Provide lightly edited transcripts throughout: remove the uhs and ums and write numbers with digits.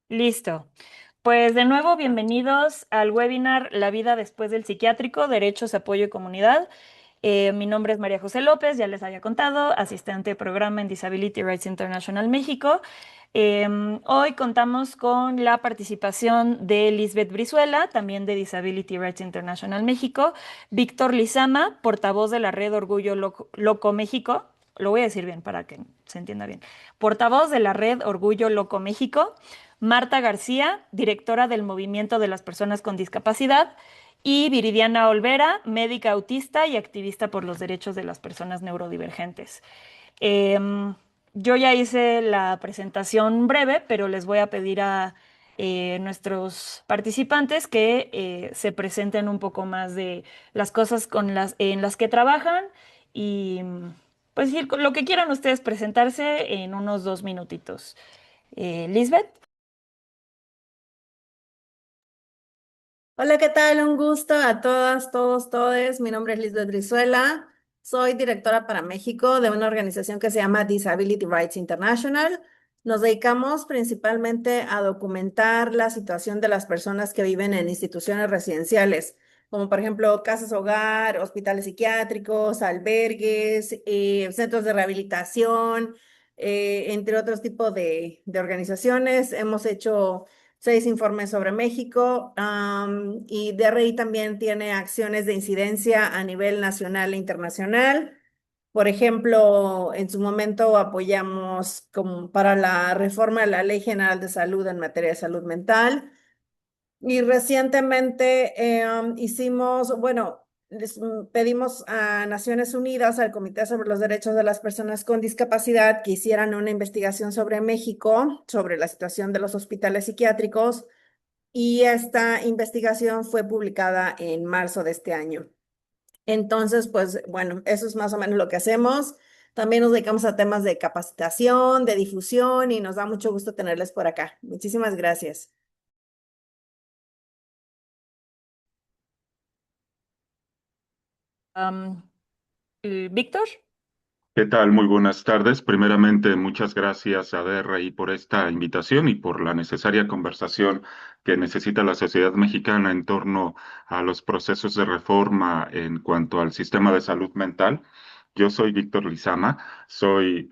Listo. Pues de nuevo, bienvenidos al webinar La vida después del psiquiátrico, Derechos, Apoyo y Comunidad. Mi nombre es María José López, ya les había contado, asistente de programa en Disability Rights International México. Hoy contamos con la participación de Lisbeth Brizuela, también de Disability Rights International México, Víctor Lizama, portavoz de la Red Orgullo Loco México, lo voy a decir bien para que se entienda bien, portavoz de la Red Orgullo Loco México, Marta García, directora del Movimiento de las Personas con Discapacidad, y Viridiana Olvera, médica autista y activista por los derechos de las personas neurodivergentes. Em, yo ya hice la presentación breve, pero les voy a pedir a nuestros participantes que se presenten un poco más de las cosas en las que trabajan y pues decir lo que quieran ustedes presentarse en unos 2 minutitos. Lisbeth. Hola, ¿qué tal? Un gusto a todas, todos, todes. Mi nombre es Lisbeth Brizuela. Soy directora para México de una organización que se llama Disability Rights International. Nos dedicamos principalmente a documentar la situación de las personas que viven en instituciones residenciales, como por ejemplo casas hogar, hospitales psiquiátricos, albergues, centros de rehabilitación, entre otros tipos de organizaciones. Hemos hecho 6 informes sobre México, y DRI también tiene acciones de incidencia a nivel nacional e internacional. Por ejemplo, en su momento apoyamos como para la reforma de la Ley General de Salud en materia de salud mental. Y recientemente hicimos, bueno, pedimos a Naciones Unidas, al Comité sobre los Derechos de las Personas con Discapacidad, que hicieran una investigación sobre México, sobre la situación de los hospitales psiquiátricos, y esta investigación fue publicada en marzo de este año. Entonces, pues bueno, eso es más o menos lo que hacemos. También nos dedicamos a temas de capacitación, de difusión, y nos da mucho gusto tenerles por acá. Muchísimas gracias. Am, Víctor. ¿Qué tal? Muy buenas tardes. Primeramente, muchas gracias a DRI por esta invitación y por la necesaria conversación que necesita la sociedad mexicana en torno a los procesos de reforma en cuanto al sistema de salud mental. Yo soy Víctor Lizama, soy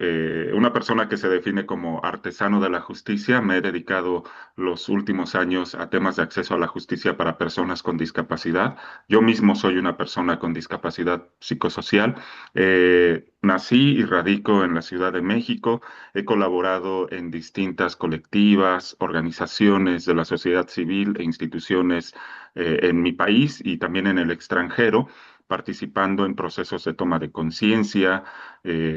una persona que se define como artesano de la justicia. Me he dedicado los últimos años a temas de acceso a la justicia para personas con discapacidad. Yo mismo soy una persona con discapacidad psicosocial. Nací y radico en la Ciudad de México. He colaborado en distintas colectivas, organizaciones de la sociedad civil e instituciones en mi país y también en el extranjero, participando en procesos de toma de conciencia,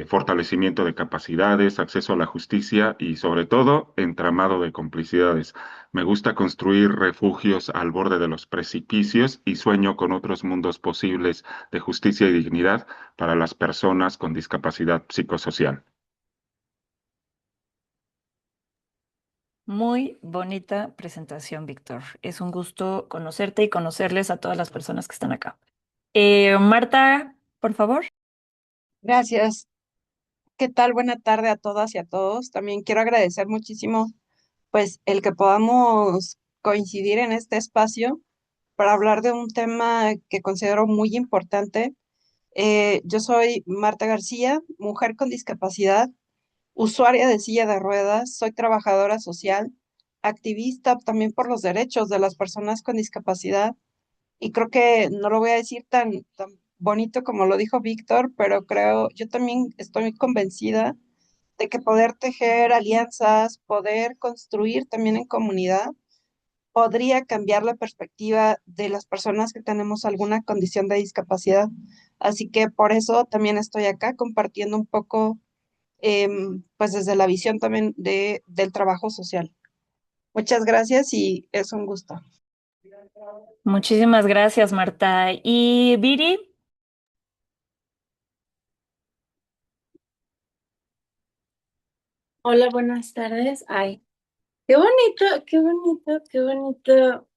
fortalecimiento de capacidades, acceso a la justicia y sobre todo entramado de complicidades. Me gusta construir refugios al borde de los precipicios y sueño con otros mundos posibles de justicia y dignidad para las personas con discapacidad psicosocial. Muy bonita presentación, Víctor. Es un gusto conocerte y conocerles a todas las personas que están acá. Marta, por favor. Gracias. ¿Qué tal? Buena tarde a todas y a todos. También quiero agradecer muchísimo, pues, el que podamos coincidir en este espacio para hablar de un tema que considero muy importante. Yo soy Marta García, mujer con discapacidad, usuaria de silla de ruedas, soy trabajadora social, activista también por los derechos de las personas con discapacidad. Y creo que no lo voy a decir tan bonito como lo dijo Víctor, pero creo, yo también estoy convencida de que poder tejer alianzas, poder construir también en comunidad, podría cambiar la perspectiva de las personas que tenemos alguna condición de discapacidad. Así que por eso también estoy acá compartiendo un poco, pues desde la visión también del trabajo social. Muchas gracias y es un gusto. Muchísimas gracias, Marta. Y Viri. Hola, buenas tardes. Ay, qué bonito, qué bonito, qué bonito,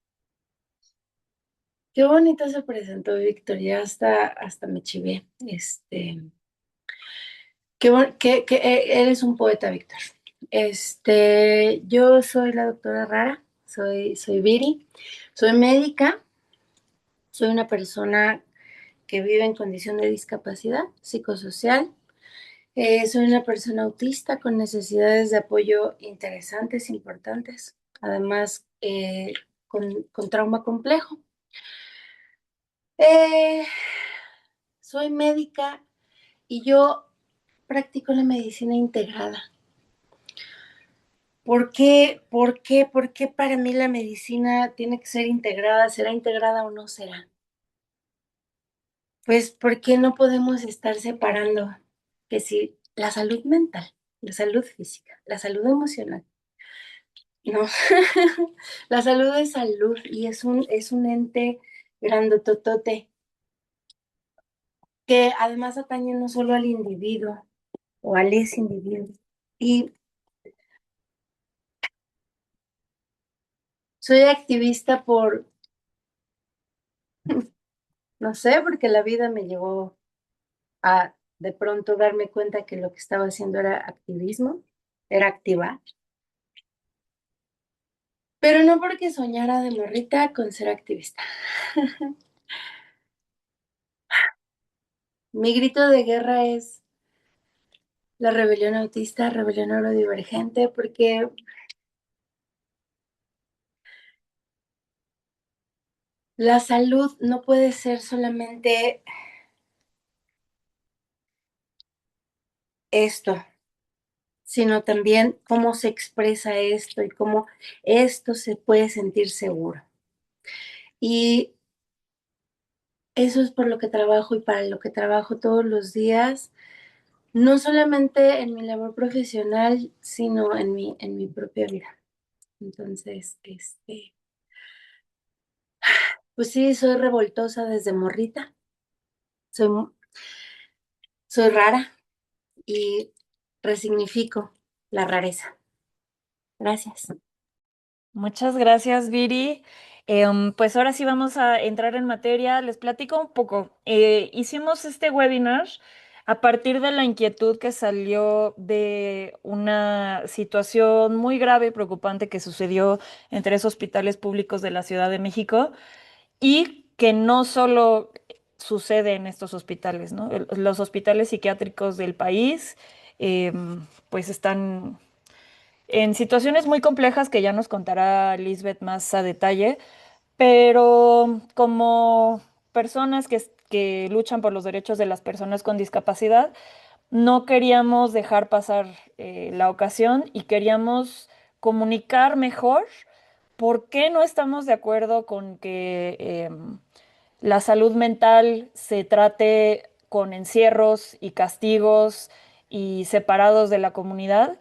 qué bonito se presentó Víctor. Ya hasta me chivé. Eres un poeta, Víctor. Yo soy la doctora Rara, soy Viri, soy médica, soy una persona que vive en condición de discapacidad psicosocial. Soy una persona autista con necesidades de apoyo interesantes, importantes, además con trauma complejo. Eh, Soy médica y yo practico la medicina integrada. ¿Por qué? ¿Por qué? ¿Por qué para mí la medicina tiene que ser integrada? ¿Será integrada o no será? Pues, ¿por qué no podemos estar separando que si la salud mental, la salud física, la salud emocional? No, la salud es salud y es un ente grandototote que además atañe no solo al individuo o al ese individuo. Y soy activista no sé, porque la vida me llevó a de pronto darme cuenta que lo que estaba haciendo era activismo, era activar. Pero no porque soñara de morrita con ser activista. Mi grito de guerra es la rebelión autista, rebelión neurodivergente, porque la salud no puede ser solamente esto, sino también cómo se expresa esto y cómo esto se puede sentir seguro. Y eso es por lo que trabajo y para lo que trabajo todos los días, no solamente en mi labor profesional, sino en mi propia vida. Entonces, pues sí, soy revoltosa desde morrita, soy, soy rara y resignifico la rareza. Gracias. Muchas gracias, Viri. Pues ahora sí vamos a entrar en materia. Les platico un poco. Hicimos este webinar a partir de la inquietud que salió de una situación muy grave y preocupante que sucedió en 3 hospitales públicos de la Ciudad de México y que no solo sucede en estos hospitales, ¿no? Los hospitales psiquiátricos del país, pues están en situaciones muy complejas que ya nos contará Lisbeth más a detalle, pero como personas que luchan por los derechos de las personas con discapacidad, no queríamos dejar pasar la ocasión y queríamos comunicar mejor por qué no estamos de acuerdo con que la salud mental se trate con encierros y castigos y separados de la comunidad.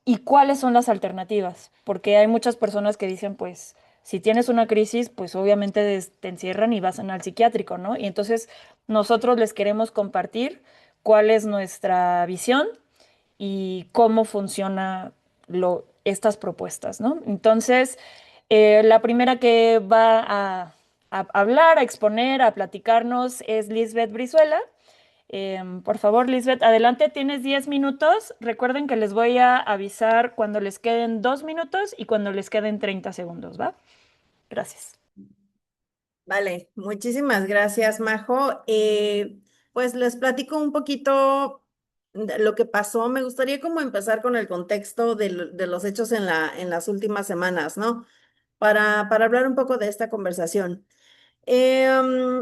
¿Y cuáles son las alternativas? Porque hay muchas personas que dicen, pues, si tienes una crisis, pues obviamente te encierran y vas al psiquiátrico, ¿no? Y entonces nosotros les queremos compartir cuál es nuestra visión y cómo funciona estas propuestas, ¿no? Entonces, la primera que va a hablar, a exponer, a platicarnos es Lisbeth Brizuela. Por favor, Lisbeth, adelante, tienes 10 minutos. Recuerden que les voy a avisar cuando les queden 2 minutos y cuando les queden 30 segundos, ¿va? Gracias. Vale, muchísimas gracias, Majo. Pues les platico un poquito de lo que pasó. Me gustaría como empezar con el contexto de los hechos en las últimas semanas, ¿no? Para hablar un poco de esta conversación.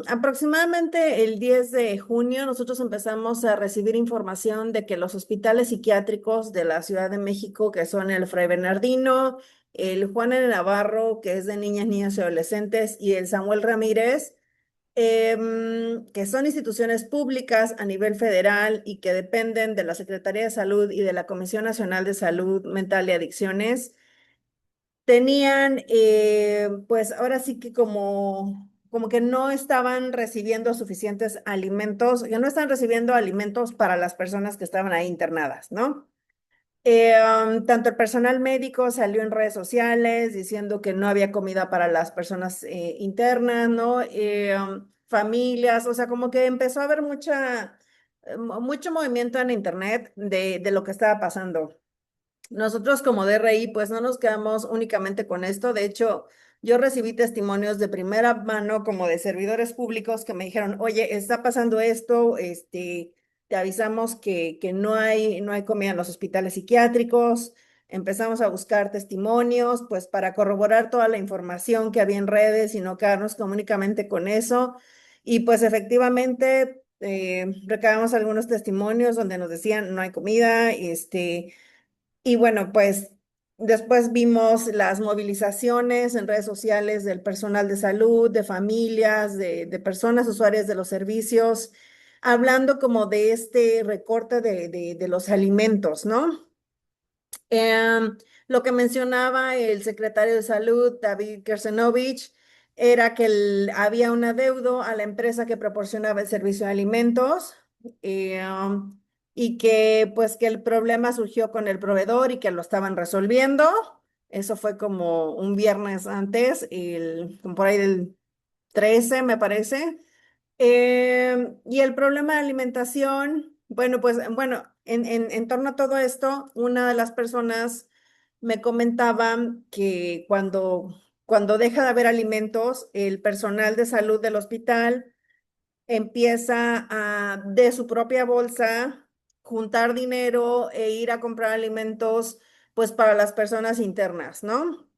Aproximadamente el 10 de junio nosotros empezamos a recibir información de que los hospitales psiquiátricos de la Ciudad de México, que son el Fray Bernardino, el Juan N. Navarro, que es de niñas, niños y adolescentes, y el Samuel Ramírez, que son instituciones públicas a nivel federal y que dependen de la Secretaría de Salud y de la Comisión Nacional de Salud Mental y Adicciones, tenían, pues ahora sí que como que no estaban recibiendo suficientes alimentos, que no están recibiendo alimentos para las personas que estaban ahí internadas, ¿no? Tanto el personal médico salió en redes sociales diciendo que no había comida para las personas internas, ¿no? Familias, o sea, como que empezó a haber mucho movimiento en internet de lo que estaba pasando. Nosotros como DRI, pues no nos quedamos únicamente con esto. De hecho, yo recibí testimonios de primera mano como de servidores públicos que me dijeron, oye, está pasando esto, te avisamos que no hay comida en los hospitales psiquiátricos. Empezamos a buscar testimonios, pues para corroborar toda la información que había en redes y no quedarnos como únicamente con eso. Y pues efectivamente recabamos algunos testimonios donde nos decían no hay comida, y bueno, pues después vimos las movilizaciones en redes sociales del personal de salud, de familias, de personas usuarias de los servicios, hablando como de este recorte de los alimentos, ¿no? Em, lo que mencionaba el secretario de Salud, David Kersenovich, era que había un adeudo a la empresa que proporcionaba el servicio de alimentos, y que pues que el problema surgió con el proveedor y que lo estaban resolviendo. Eso fue como un viernes antes, como por ahí del 13, me parece. Y el problema de alimentación, bueno, pues bueno, en torno a todo esto, una de las personas me comentaba que cuando deja de haber alimentos, el personal de salud del hospital empieza a, de su propia bolsa, juntar dinero e ir a comprar alimentos, pues para las personas internas, ¿no?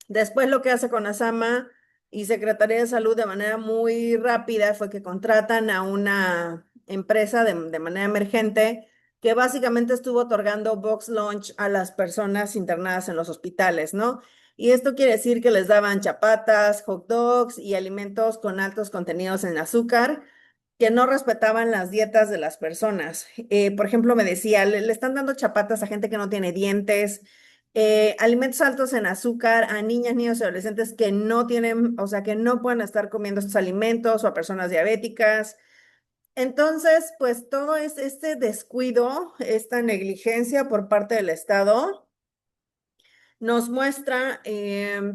Después lo que hace CONASAMA y Secretaría de Salud de manera muy rápida fue que contratan a una empresa de manera emergente que básicamente estuvo otorgando box lunch a las personas internadas en los hospitales, ¿no? Y esto quiere decir que les daban chapatas, hot dogs y alimentos con altos contenidos en azúcar que no respetaban las dietas de las personas. Por ejemplo, me decía, le están dando chapatas a gente que no tiene dientes, alimentos altos en azúcar a niñas, niños y adolescentes que no tienen, o sea, que no pueden estar comiendo estos alimentos o a personas diabéticas. Entonces, pues todo este descuido, esta negligencia por parte del Estado nos muestra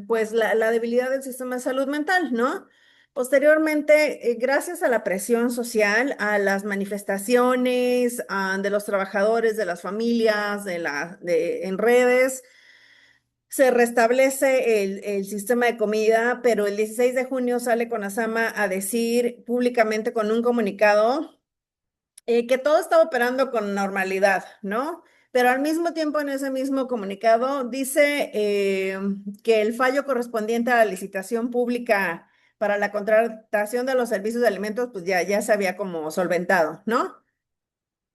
pues la debilidad del sistema de salud mental, ¿no? Posteriormente, gracias a la presión social, a las manifestaciones de los trabajadores, de las familias, en redes, se restablece el sistema de comida, pero el 16 de junio sale CONASAMA a decir públicamente con un comunicado que todo está operando con normalidad, ¿no? Pero al mismo tiempo en ese mismo comunicado dice que el fallo correspondiente a la licitación pública para la contratación de los servicios de alimentos, pues ya se había como solventado, ¿no?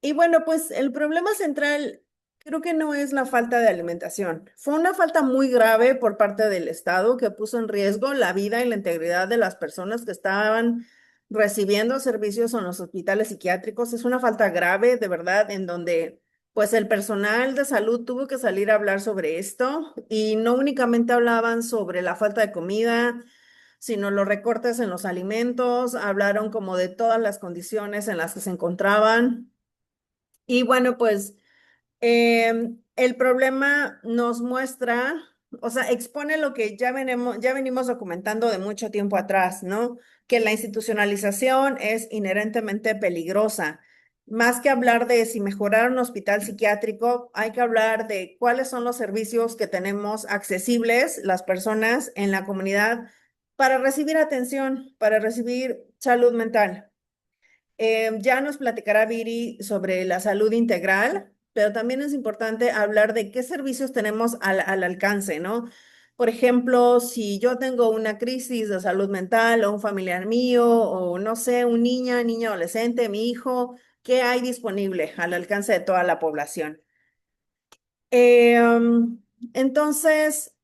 Y bueno, pues el problema central creo que no es la falta de alimentación. Fue una falta muy grave por parte del Estado que puso en riesgo la vida y la integridad de las personas que estaban recibiendo servicios en los hospitales psiquiátricos. Es una falta grave, de verdad, en donde pues el personal de salud tuvo que salir a hablar sobre esto y no únicamente hablaban sobre la falta de comida, sino los recortes en los alimentos, hablaron como de todas las condiciones en las que se encontraban. Y bueno, pues el problema nos muestra, o sea, expone lo que ya venimos documentando de mucho tiempo atrás, ¿no? Que la institucionalización es inherentemente peligrosa. Más que hablar de si mejorar un hospital psiquiátrico, hay que hablar de cuáles son los servicios que tenemos accesibles las personas en la comunidad para recibir atención, para recibir salud mental. Ya nos platicará Viri sobre la salud integral, pero también es importante hablar de qué servicios tenemos al alcance, ¿no? Por ejemplo, si yo tengo una crisis de salud mental o un familiar mío o no sé, un niño, adolescente, mi hijo, ¿qué hay disponible al alcance de toda la población? Entonces,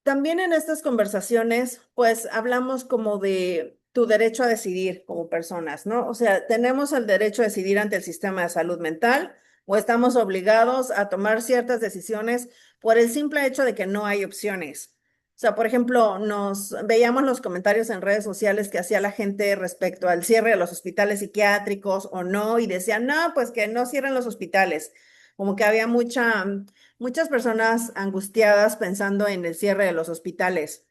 también en estas conversaciones, pues hablamos como de tu derecho a decidir como personas, ¿no? O sea, tenemos el derecho a decidir ante el sistema de salud mental o estamos obligados a tomar ciertas decisiones por el simple hecho de que no hay opciones. O sea, por ejemplo, nos veíamos los comentarios en redes sociales que hacía la gente respecto al cierre de los hospitales psiquiátricos o no, y decían, no, pues que no cierren los hospitales. Como que había muchas personas angustiadas pensando en el cierre de los hospitales.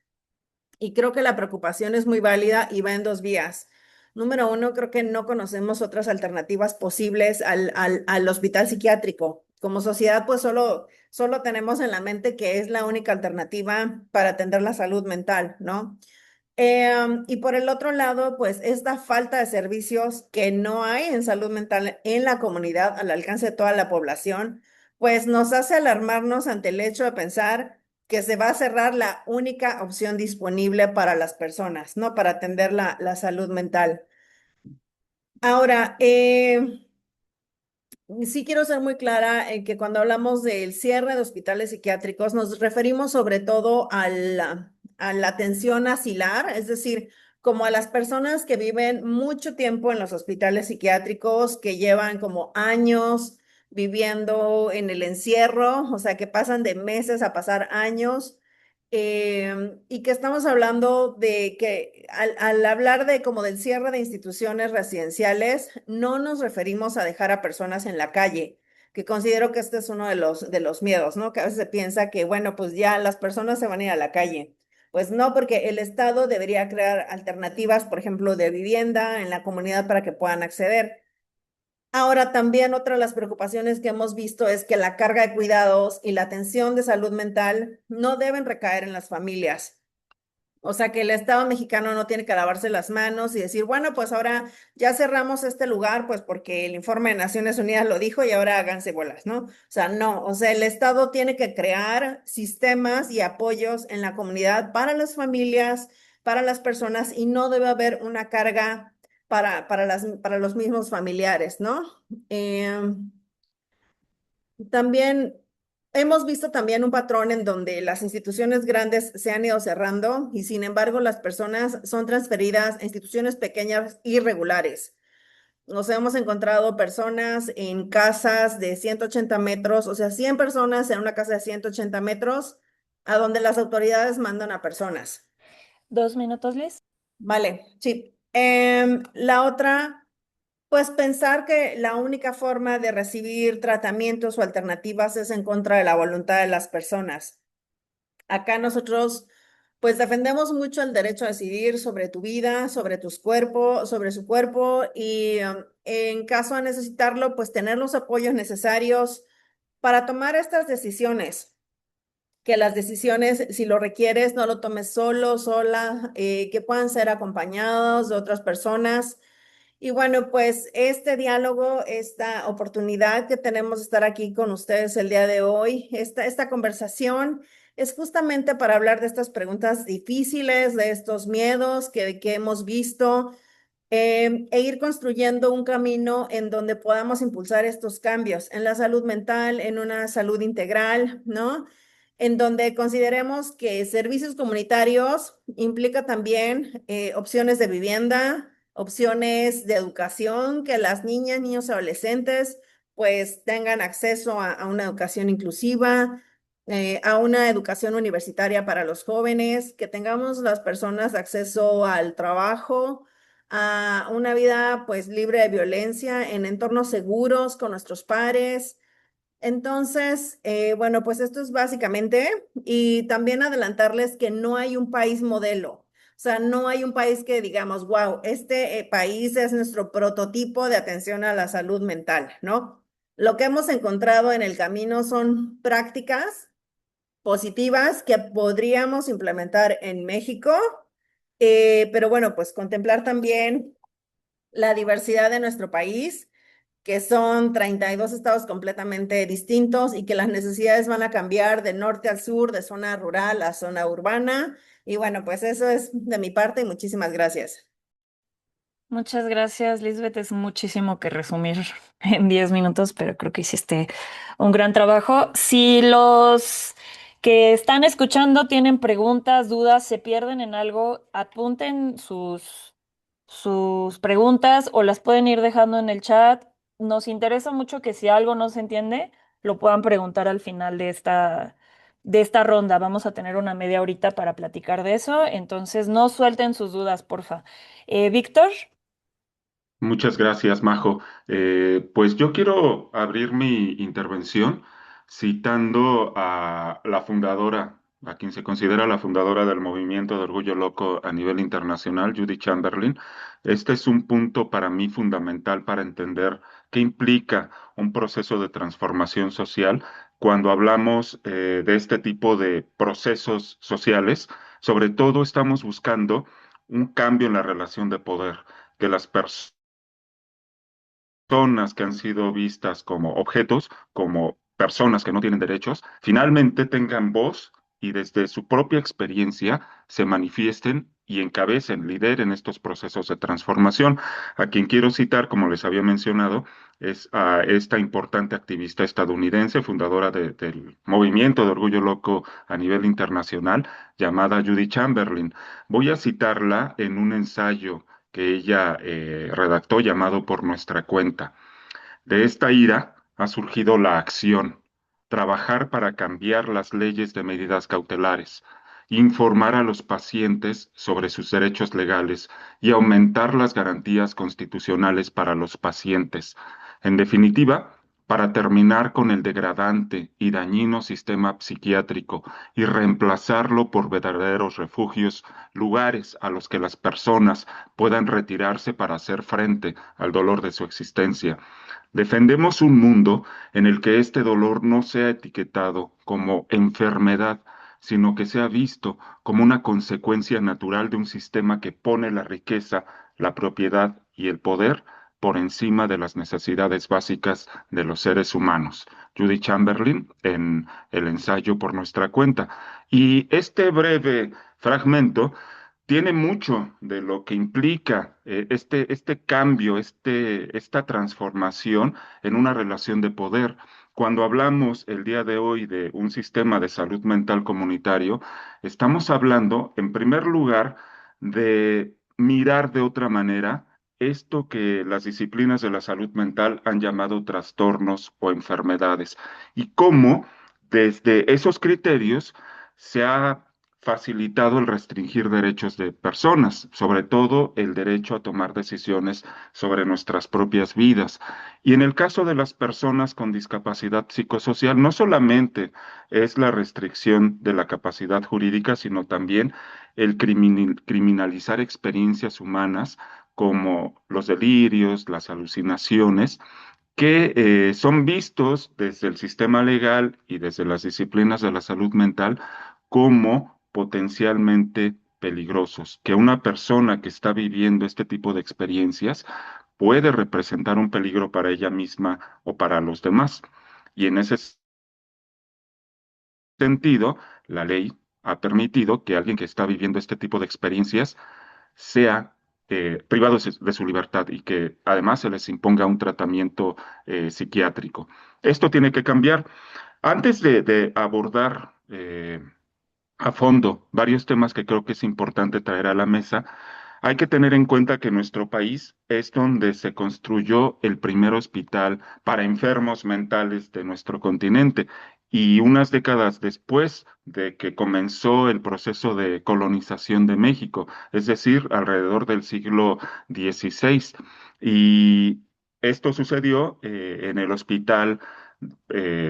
Y creo que la preocupación es muy válida y va en dos vías. Número uno, creo que no conocemos otras alternativas posibles al hospital psiquiátrico. como sociedad, pues solo tenemos en la mente que es la única alternativa para atender la salud mental, ¿no? Y por el otro lado, pues esta falta de servicios que no hay en salud mental en la comunidad al alcance de toda la población, pues nos hace alarmarnos ante el hecho de pensar que se va a cerrar la única opción disponible para las personas, ¿no? Para atender la salud mental. Ahora, sí quiero ser muy clara en que cuando hablamos del cierre de hospitales psiquiátricos nos referimos sobre todo a la atención asilar, es decir, como a las personas que viven mucho tiempo en los hospitales psiquiátricos, que llevan como años viviendo en el encierro, o sea, que pasan de meses a pasar años. Y que estamos hablando de que al hablar de como del cierre de instituciones residenciales, no nos referimos a dejar a personas en la calle, que considero que este es uno de los miedos, ¿no? Que a veces se piensa que, bueno, pues ya las personas se van a ir a la calle. Pues no, porque el Estado debería crear alternativas, por ejemplo, de vivienda en la comunidad para que puedan acceder. Ahora, también otra de las preocupaciones que hemos visto es que la carga de cuidados y la atención de salud mental no deben recaer en las familias. O sea, que el Estado mexicano no tiene que lavarse las manos y decir, bueno, pues ahora ya cerramos este lugar, pues porque el informe de Naciones Unidas lo dijo y ahora háganse bolas, ¿no? O sea, no, o sea, el Estado tiene que crear sistemas y apoyos en la comunidad para las familias, para las personas y no debe haber una carga para los mismos familiares, ¿no? También hemos visto también un patrón en donde las instituciones grandes se han ido cerrando y sin embargo las personas son transferidas a instituciones pequeñas irregulares. Nos hemos encontrado personas en casas de 180 metros, o sea, 100 personas en una casa de 180 metros, a donde las autoridades mandan a personas. 2 minutos, Liz. Vale, sí. La otra, pues pensar que la única forma de recibir tratamientos o alternativas es en contra de la voluntad de las personas. Acá nosotros, pues defendemos mucho el derecho a decidir sobre tu vida, sobre tus cuerpos, sobre su cuerpo y en caso de necesitarlo, pues tener los apoyos necesarios para tomar estas decisiones. Que las decisiones, si lo requieres, no lo tomes solo, sola, que puedan ser acompañados de otras personas. Y bueno, pues este diálogo, esta oportunidad que tenemos de estar aquí con ustedes el día de hoy, esta conversación es justamente para hablar de estas preguntas difíciles, de estos miedos que hemos visto, e ir construyendo un camino en donde podamos impulsar estos cambios en la salud mental, en una salud integral, ¿no? En donde consideremos que servicios comunitarios implica también opciones de vivienda, opciones de educación, que las niñas, niños y adolescentes pues tengan acceso a una educación inclusiva, a una educación universitaria para los jóvenes, que tengamos las personas acceso al trabajo, a una vida pues libre de violencia, en entornos seguros con nuestros pares. Entonces, bueno, pues esto es básicamente, y también adelantarles que no hay un país modelo. O sea, no hay un país que digamos, wow, este país es nuestro prototipo de atención a la salud mental, ¿no? Lo que hemos encontrado en el camino son prácticas positivas que podríamos implementar en México, pero bueno, pues contemplar también la diversidad de nuestro país, que son 32 estados completamente distintos y que las necesidades van a cambiar de norte al sur, de zona rural a zona urbana. Y bueno, pues eso es de mi parte y muchísimas gracias. Muchas gracias, Lisbeth. Es muchísimo que resumir en 10 minutos, pero creo que hiciste un gran trabajo. Si los que están escuchando tienen preguntas, dudas, se pierden en algo, apunten sus preguntas o las pueden ir dejando en el chat. Nos interesa mucho que si algo no se entiende, lo puedan preguntar al final de esta ronda. Vamos a tener una media horita para platicar de eso, entonces no suelten sus dudas, porfa. Víctor. Muchas gracias, Majo. Pues yo quiero abrir mi intervención citando a la fundadora, a quien se considera la fundadora del movimiento de Orgullo Loco a nivel internacional, Judy Chamberlain. Este es un punto para mí fundamental para entender ¿Qué implica un proceso de transformación social cuando hablamos de este tipo de procesos sociales? Sobre todo estamos buscando un cambio en la relación de poder, que las personas que han sido vistas como objetos, como personas que no tienen derechos, finalmente tengan voz y desde su propia experiencia se manifiesten y encabecen, lideren estos procesos de transformación. A quien quiero citar, como les había mencionado, es a esta importante activista estadounidense, fundadora del movimiento de Orgullo Loco a nivel internacional, llamada Judy Chamberlain. Voy a citarla en un ensayo que ella redactó llamado Por nuestra cuenta. De esta ira ha surgido la acción, trabajar para cambiar las leyes de medidas cautelares, informar a los pacientes sobre sus derechos legales y aumentar las garantías constitucionales para los pacientes. En definitiva, para terminar con el degradante y dañino sistema psiquiátrico y reemplazarlo por verdaderos refugios, lugares a los que las personas puedan retirarse para hacer frente al dolor de su existencia. Defendemos un mundo en el que este dolor no sea etiquetado como enfermedad, sino que sea visto como una consecuencia natural de un sistema que pone la riqueza, la propiedad y el poder por encima de las necesidades básicas de los seres humanos. Judy Chamberlain en el ensayo Por nuestra cuenta. Y este breve fragmento tiene mucho de lo que implica este cambio, esta transformación en una relación de poder. Cuando hablamos el día de hoy de un sistema de salud mental comunitario, estamos hablando, en primer lugar, de mirar de otra manera esto que las disciplinas de la salud mental han llamado trastornos o enfermedades y cómo desde esos criterios se ha facilitado el restringir derechos de personas, sobre todo el derecho a tomar decisiones sobre nuestras propias vidas. Y en el caso de las personas con discapacidad psicosocial, no solamente es la restricción de la capacidad jurídica, sino también el criminalizar experiencias humanas como los delirios, las alucinaciones, que son vistos desde el sistema legal y desde las disciplinas de la salud mental como potencialmente peligrosos, que una persona que está viviendo este tipo de experiencias puede representar un peligro para ella misma o para los demás. Y en ese sentido, la ley ha permitido que alguien que está viviendo este tipo de experiencias sea privado de su libertad y que además se les imponga un tratamiento psiquiátrico. Esto tiene que cambiar. Antes de abordar a fondo varios temas que creo que es importante traer a la mesa, hay que tener en cuenta que nuestro país es donde se construyó el primer hospital para enfermos mentales de nuestro continente. Y unas décadas después de que comenzó el proceso de colonización de México, es decir, alrededor del siglo XVI. Y esto sucedió en el Hospital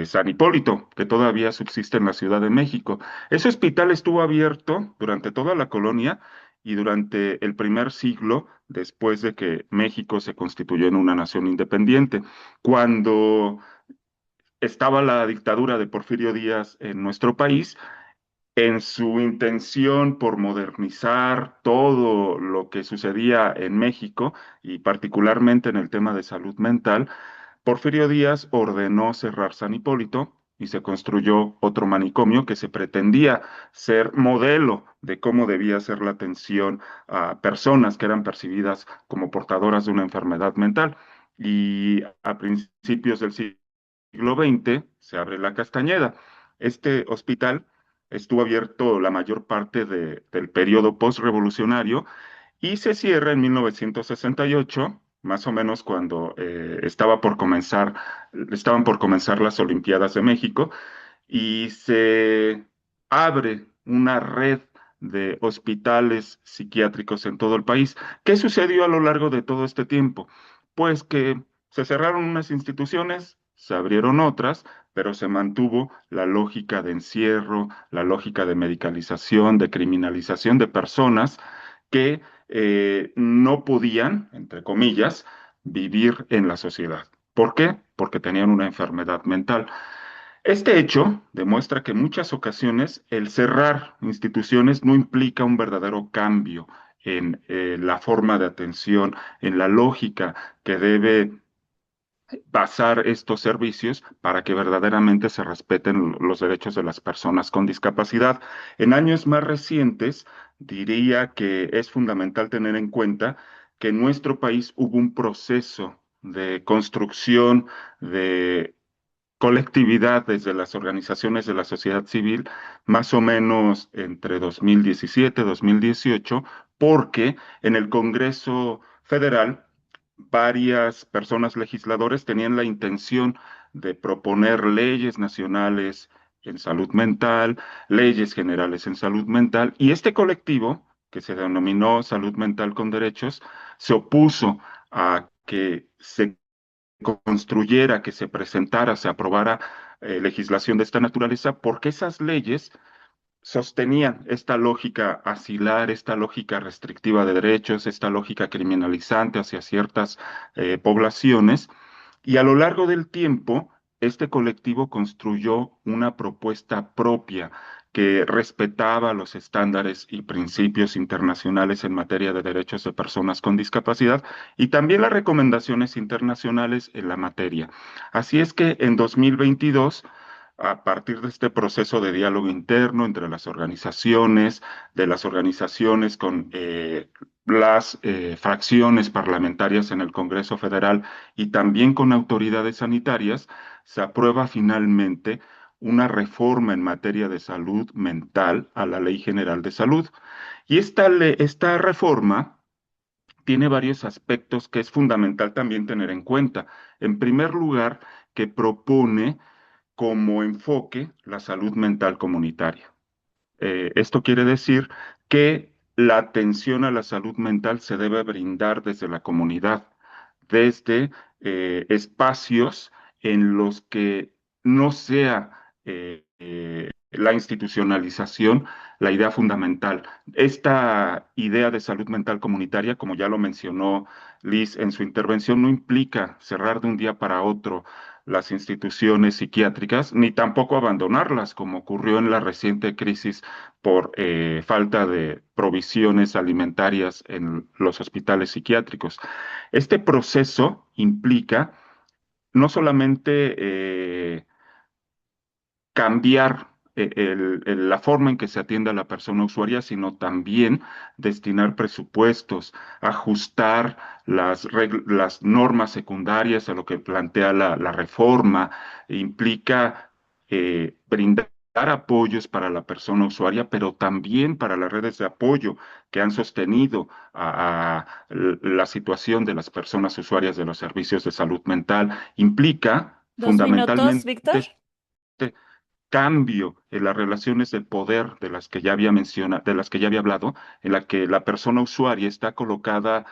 San Hipólito, que todavía subsiste en la Ciudad de México. Ese hospital estuvo abierto durante toda la colonia y durante el primer siglo después de que México se constituyó en una nación independiente. Cuando estaba la dictadura de Porfirio Díaz en nuestro país, en su intención por modernizar todo lo que sucedía en México y particularmente en el tema de salud mental, Porfirio Díaz ordenó cerrar San Hipólito y se construyó otro manicomio que se pretendía ser modelo de cómo debía ser la atención a personas que eran percibidas como portadoras de una enfermedad mental. Y a principios del siglo XX se abre la Castañeda. Este hospital estuvo abierto la mayor parte del periodo postrevolucionario y se cierra en 1968, más o menos cuando estaban por comenzar las Olimpiadas de México, y se abre una red de hospitales psiquiátricos en todo el país. ¿Qué sucedió a lo largo de todo este tiempo? Pues que se cerraron unas instituciones, se abrieron otras, pero se mantuvo la lógica de encierro, la lógica de medicalización, de criminalización de personas que no podían, entre comillas, vivir en la sociedad. ¿Por qué? Porque tenían una enfermedad mental. Este hecho demuestra que en muchas ocasiones el cerrar instituciones no implica un verdadero cambio en la forma de atención, en la lógica que debe basar estos servicios para que verdaderamente se respeten los derechos de las personas con discapacidad. En años más recientes, diría que es fundamental tener en cuenta que en nuestro país hubo un proceso de construcción de colectividad desde las organizaciones de la sociedad civil, más o menos entre 2017 y 2018, porque en el Congreso Federal varias personas legisladores tenían la intención de proponer leyes nacionales en salud mental, leyes generales en salud mental, y este colectivo, que se denominó Salud Mental con Derechos, se opuso a que se construyera, que se presentara, se aprobara legislación de esta naturaleza, porque esas leyes sostenían esta lógica asilar, esta lógica restrictiva de derechos, esta lógica criminalizante hacia ciertas poblaciones, y a lo largo del tiempo, este colectivo construyó una propuesta propia que respetaba los estándares y principios internacionales en materia de derechos de personas con discapacidad y también las recomendaciones internacionales en la materia. Así es que en 2022, a partir de este proceso de diálogo interno entre las organizaciones, de las organizaciones con las fracciones parlamentarias en el Congreso Federal y también con autoridades sanitarias, se aprueba finalmente una reforma en materia de salud mental a la Ley General de Salud. Y esta reforma tiene varios aspectos que es fundamental también tener en cuenta. En primer lugar, que propone como enfoque la salud mental comunitaria. Esto quiere decir que la atención a la salud mental se debe brindar desde la comunidad, desde espacios en los que no sea la institucionalización la idea fundamental. Esta idea de salud mental comunitaria, como ya lo mencionó Liz en su intervención, no implica cerrar de un día para otro las instituciones psiquiátricas, ni tampoco abandonarlas, como ocurrió en la reciente crisis por falta de provisiones alimentarias en los hospitales psiquiátricos. Este proceso implica no solamente cambiar la forma en que se atiende a la persona usuaria, sino también destinar presupuestos, ajustar las normas secundarias a lo que plantea la reforma, implica brindar apoyos para la persona usuaria, pero también para las redes de apoyo que han sostenido a la situación de las personas usuarias de los servicios de salud mental. Implica 2 minutos, fundamentalmente Víctor. cambio en las relaciones de poder de las que ya había mencionado, de las que ya había hablado, en la que la persona usuaria está colocada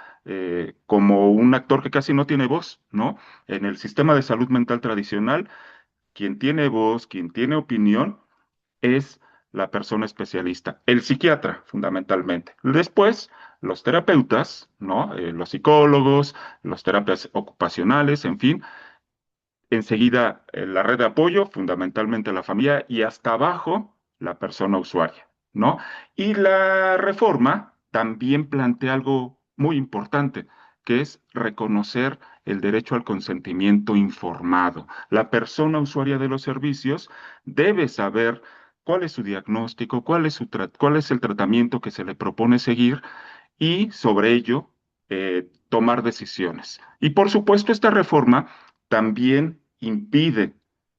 como un actor que casi no tiene voz, ¿no? En el sistema de salud mental tradicional, quien tiene voz, quien tiene opinión, es la persona especialista, el psiquiatra, fundamentalmente. Después, los terapeutas, ¿no? Los psicólogos, los terapias ocupacionales, en fin, enseguida la red de apoyo, fundamentalmente la familia, y hasta abajo la persona usuaria, ¿no? Y la reforma también plantea algo muy importante, que es reconocer el derecho al consentimiento informado. La persona usuaria de los servicios debe saber cuál es su diagnóstico, cuál es el tratamiento que se le propone seguir y sobre ello tomar decisiones. Y por supuesto, esta reforma también impide,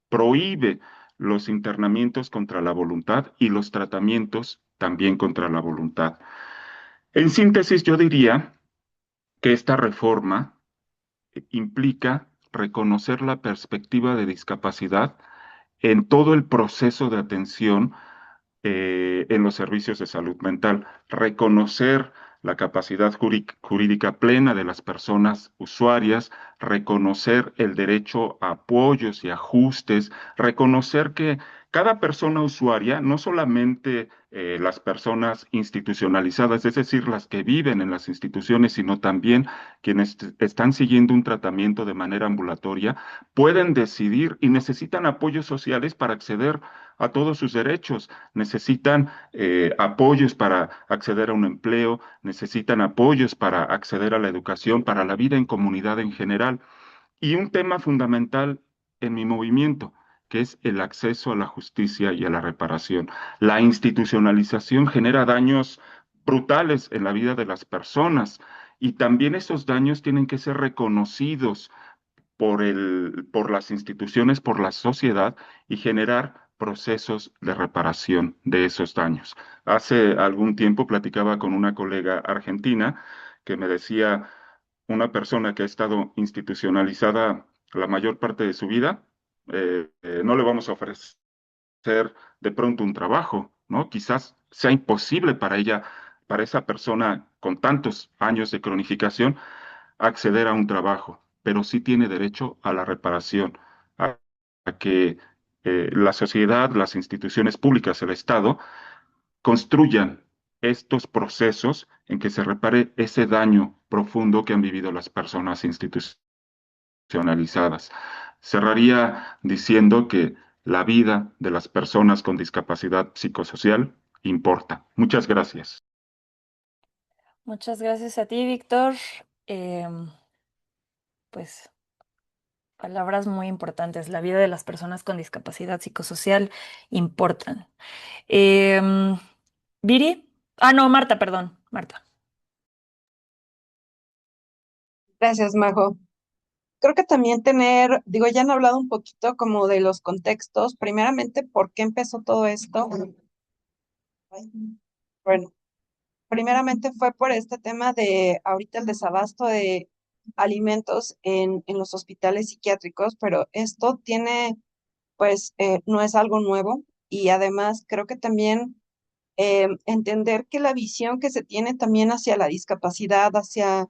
prohíbe los internamientos contra la voluntad y los tratamientos también contra la voluntad. En síntesis, yo diría que esta reforma implica reconocer la perspectiva de discapacidad en todo el proceso de atención en los servicios de salud mental, reconocer la capacidad jurídica plena de las personas usuarias, reconocer el derecho a apoyos y ajustes, reconocer que Cada persona usuaria, no solamente las personas institucionalizadas, es decir, las que viven en las instituciones, sino también quienes están siguiendo un tratamiento de manera ambulatoria, pueden decidir y necesitan apoyos sociales para acceder a todos sus derechos. Necesitan apoyos para acceder a un empleo, necesitan apoyos para acceder a la educación, para la vida en comunidad en general. Y un tema fundamental en mi movimiento, que es el acceso a la justicia y a la reparación. La institucionalización genera daños brutales en la vida de las personas y también esos daños tienen que ser reconocidos por las instituciones, por la sociedad y generar procesos de reparación de esos daños. Hace algún tiempo platicaba con una colega argentina que me decía, una persona que ha estado institucionalizada la mayor parte de su vida, no le vamos a ofrecer de pronto un trabajo, ¿no? Quizás sea imposible para ella, para esa persona con tantos años de cronificación, acceder a un trabajo, pero sí tiene derecho a la reparación, a que la sociedad, las instituciones públicas, el Estado, construyan estos procesos en que se repare ese daño profundo que han vivido las personas institucionalizadas. Cerraría diciendo que la vida de las personas con discapacidad psicosocial importa. Muchas gracias. Muchas gracias a ti, Víctor. Pues palabras muy importantes. La vida de las personas con discapacidad psicosocial importan. Em, ¿Viri? Ah, no, Marta, perdón, Marta. Gracias, Majo. Creo que también digo, ya han hablado un poquito como de los contextos, primeramente, ¿por qué empezó todo esto? Ay, bueno, primeramente fue por este tema de ahorita el desabasto de alimentos en los hospitales psiquiátricos, pero esto tiene, pues, no es algo nuevo y además creo que también entender que la visión que se tiene también hacia la discapacidad, hacia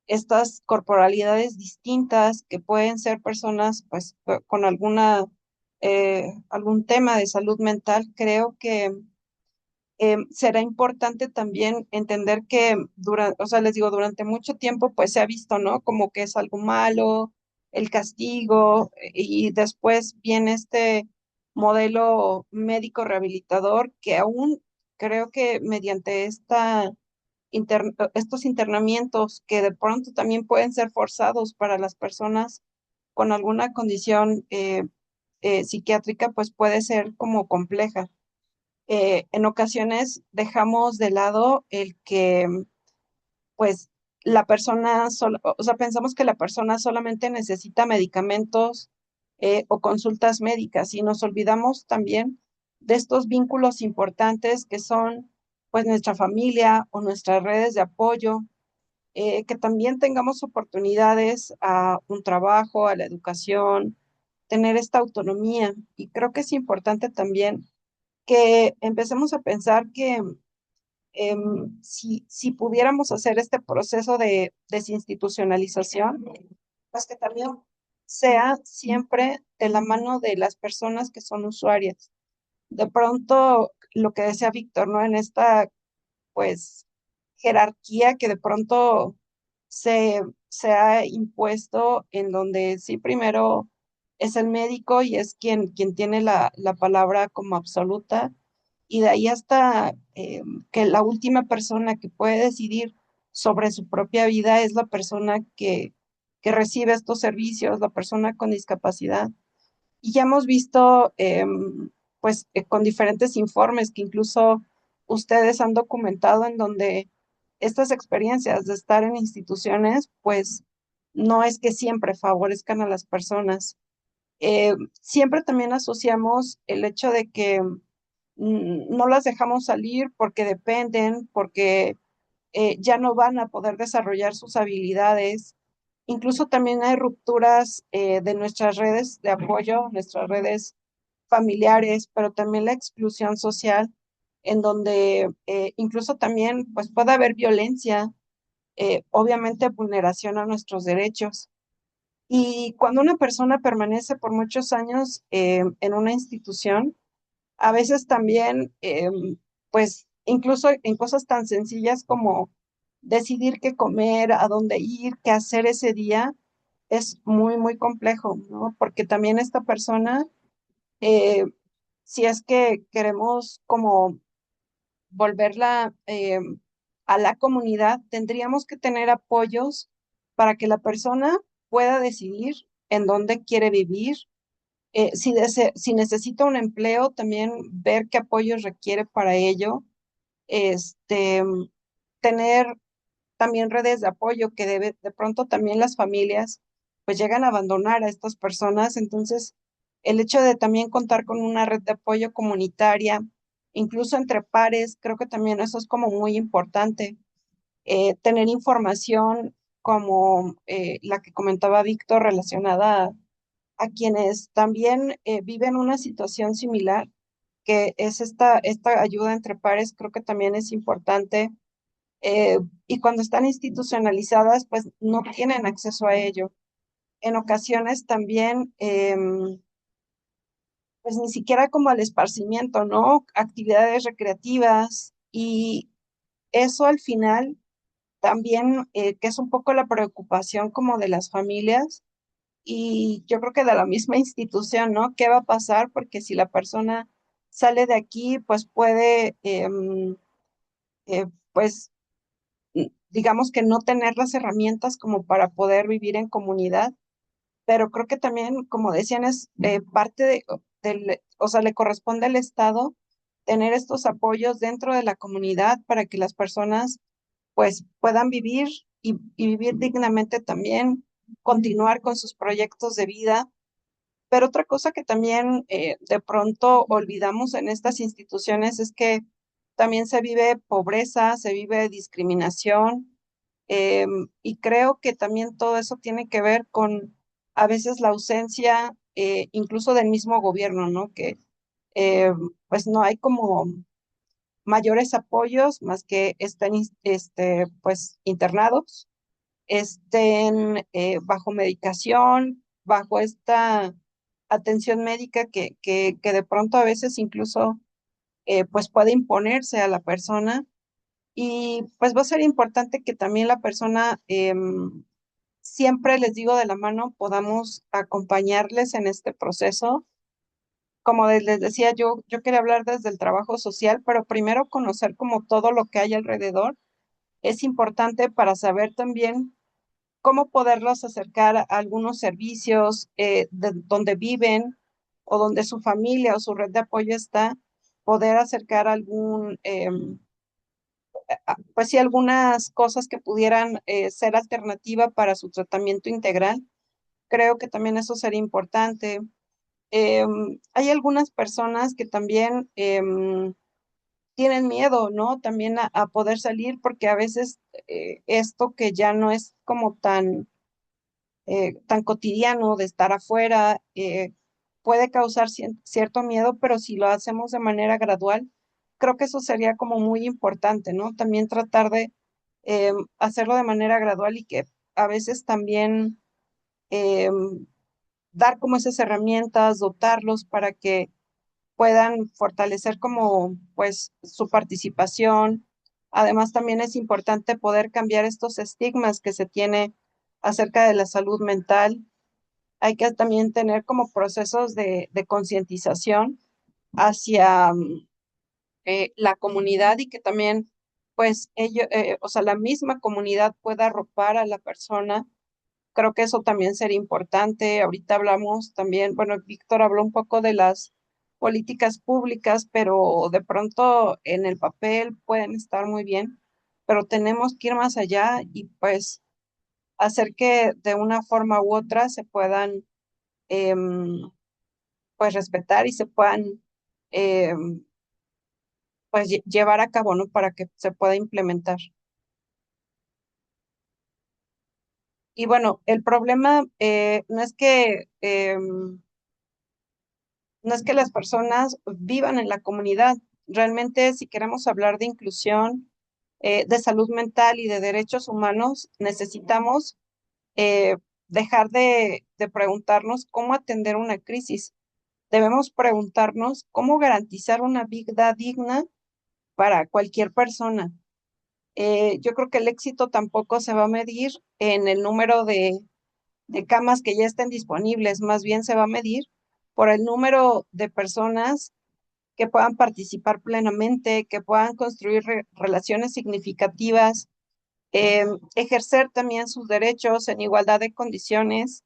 estas corporalidades distintas que pueden ser personas pues con algún tema de salud mental, creo que será importante también entender que o sea, les digo, durante mucho tiempo pues se ha visto, ¿no? Como que es algo malo, el castigo, y después viene este modelo médico rehabilitador que aún creo que mediante estos internamientos que de pronto también pueden ser forzados para las personas con alguna condición psiquiátrica, pues puede ser como compleja. En ocasiones dejamos de lado el que, pues, la persona, o sea, pensamos que la persona solamente necesita medicamentos o consultas médicas y nos olvidamos también de estos vínculos importantes que son, pues, nuestra familia o nuestras redes de apoyo, que también tengamos oportunidades a un trabajo, a la educación, tener esta autonomía. Y creo que es importante también que empecemos a pensar que si pudiéramos hacer este proceso de desinstitucionalización, pues que también sea siempre de la mano de las personas que son usuarias. De pronto, lo que decía Víctor, ¿no? En esta, pues, jerarquía que de pronto se ha impuesto en donde sí primero es el médico y es quien tiene la palabra como absoluta y de ahí hasta que la última persona que puede decidir sobre su propia vida es la persona que recibe estos servicios, la persona con discapacidad. Y ya hemos visto, pues, con diferentes informes que incluso ustedes han documentado en donde estas experiencias de estar en instituciones, pues, no es que siempre favorezcan a las personas. Siempre también asociamos el hecho de que no las dejamos salir porque dependen, porque ya no van a poder desarrollar sus habilidades. Incluso también hay rupturas de nuestras redes de apoyo, nuestras redes familiares, pero también la exclusión social, en donde incluso también pues, puede haber violencia, obviamente vulneración a nuestros derechos. Y cuando una persona permanece por muchos años en una institución, A veces también, pues incluso en cosas tan sencillas como decidir qué comer, a dónde ir, qué hacer ese día, es muy, muy complejo, ¿no? Porque también esta persona, eh, si es que queremos como volverla a la comunidad, tendríamos que tener apoyos para que la persona pueda decidir en dónde quiere vivir. Si necesita un empleo, también ver qué apoyos requiere para ello. Este, tener también redes de apoyo que de pronto también las familias pues llegan a abandonar a estas personas. Entonces, el hecho de también contar con una red de apoyo comunitaria, incluso entre pares, creo que también eso es como muy importante. Tener información como la que comentaba Víctor relacionada a quienes también viven una situación similar, que es esta ayuda entre pares, creo que también es importante. Y cuando están institucionalizadas, pues no tienen acceso a ello. En ocasiones también, pues ni siquiera como al esparcimiento, ¿no? Actividades recreativas y eso al final también, que es un poco la preocupación como de las familias y yo creo que de la misma institución, ¿no? ¿Qué va a pasar? Porque si la persona sale de aquí, pues puede, pues digamos que no tener las herramientas como para poder vivir en comunidad, pero creo que también, como decían, es parte o sea, le corresponde al Estado tener estos apoyos dentro de la comunidad para que las personas pues puedan vivir y vivir dignamente también, continuar con sus proyectos de vida. Pero otra cosa que también de pronto olvidamos en estas instituciones es que también se vive pobreza, se vive discriminación, y creo que también todo eso tiene que ver con a veces la ausencia incluso del mismo gobierno, ¿no? Que pues no hay como mayores apoyos más que estén pues internados, estén bajo medicación, bajo esta atención médica que de pronto a veces incluso pues puede imponerse a la persona y pues va a ser importante que también la persona, siempre les digo de la mano, podamos acompañarles en este proceso. Como les decía, yo quería hablar desde el trabajo social, pero primero conocer como todo lo que hay alrededor es importante para saber también cómo poderlos acercar a algunos servicios donde viven o donde su familia o su red de apoyo está, poder acercar pues sí, algunas cosas que pudieran ser alternativa para su tratamiento integral. Creo que también eso sería importante. Hay algunas personas que también tienen miedo, ¿no? También a poder salir porque a veces esto que ya no es como tan cotidiano de estar afuera, puede causar cierto miedo, pero si lo hacemos de manera gradual, creo que eso sería como muy importante, ¿no? También tratar de hacerlo de manera gradual y que a veces también eh, dar como esas herramientas, dotarlos para que puedan fortalecer como pues su participación. Además, también es importante poder cambiar estos estigmas que se tiene acerca de la salud mental. Hay que también tener como procesos de concientización hacia la comunidad y que también, pues, o sea, la misma comunidad pueda arropar a la persona. Creo que eso también sería importante. Ahorita hablamos también, bueno, Víctor habló un poco de las políticas públicas, pero de pronto en el papel pueden estar muy bien, pero tenemos que ir más allá y pues hacer que de una forma u otra se puedan em, pues respetar y se puedan pues llevar a cabo, ¿no? Para que se pueda implementar. Y bueno, el problema no es que las personas vivan en la comunidad. Realmente, si queremos hablar de inclusión, de salud mental y de derechos humanos, necesitamos dejar de preguntarnos cómo atender una crisis. debemos preguntarnos cómo garantizar una vida digna para cualquier persona. Yo creo que el éxito tampoco se va a medir en el número de camas que ya estén disponibles, más bien se va a medir por el número de personas que puedan participar plenamente, que puedan construir relaciones significativas, ejercer también sus derechos en igualdad de condiciones.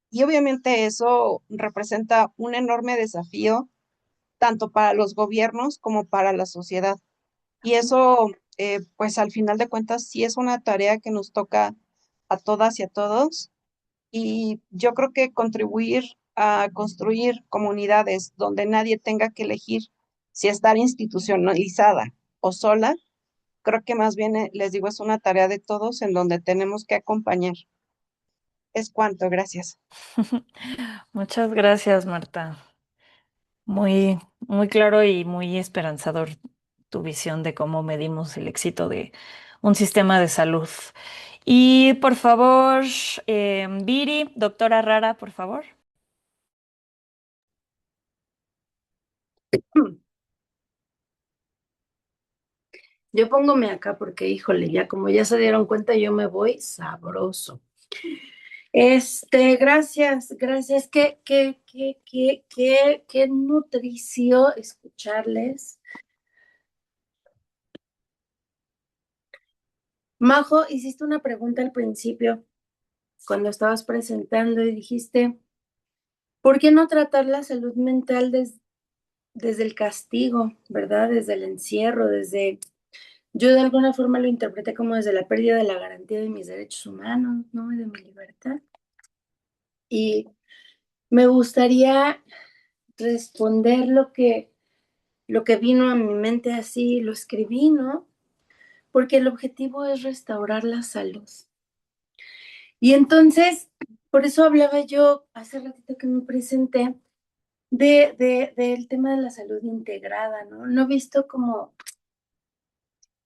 Y obviamente eso representa un enorme desafío tanto para los gobiernos como para la sociedad. Y eso, pues al final de cuentas, sí es una tarea que nos toca a todas y a todos. Y yo creo que contribuir a construir comunidades donde nadie tenga que elegir si estar institucionalizada o sola, creo que más bien, les digo, es una tarea de todos en donde tenemos que acompañar. Es cuanto, gracias. Muchas gracias, Marta. Muy, muy claro y muy esperanzador tu visión de cómo medimos el éxito de un sistema de salud. Y por favor, Viri, doctora Rara, por favor. Yo póngome acá porque, híjole, ya como ya se dieron cuenta, yo me voy sabroso. Gracias. Qué nutricio escucharles. Majo, hiciste una pregunta al principio cuando estabas presentando y dijiste, ¿por qué no tratar la salud mental desde el castigo, ¿verdad? Desde el encierro, yo de alguna forma lo interpreté como desde la pérdida de la garantía de mis derechos humanos, ¿no? Y de mi libertad. Y me gustaría responder lo que vino a mi mente así, lo escribí, ¿no? Porque el objetivo es restaurar la salud. Y entonces, por eso hablaba yo hace ratito que me presenté del tema de la salud integrada, ¿no? No visto como, o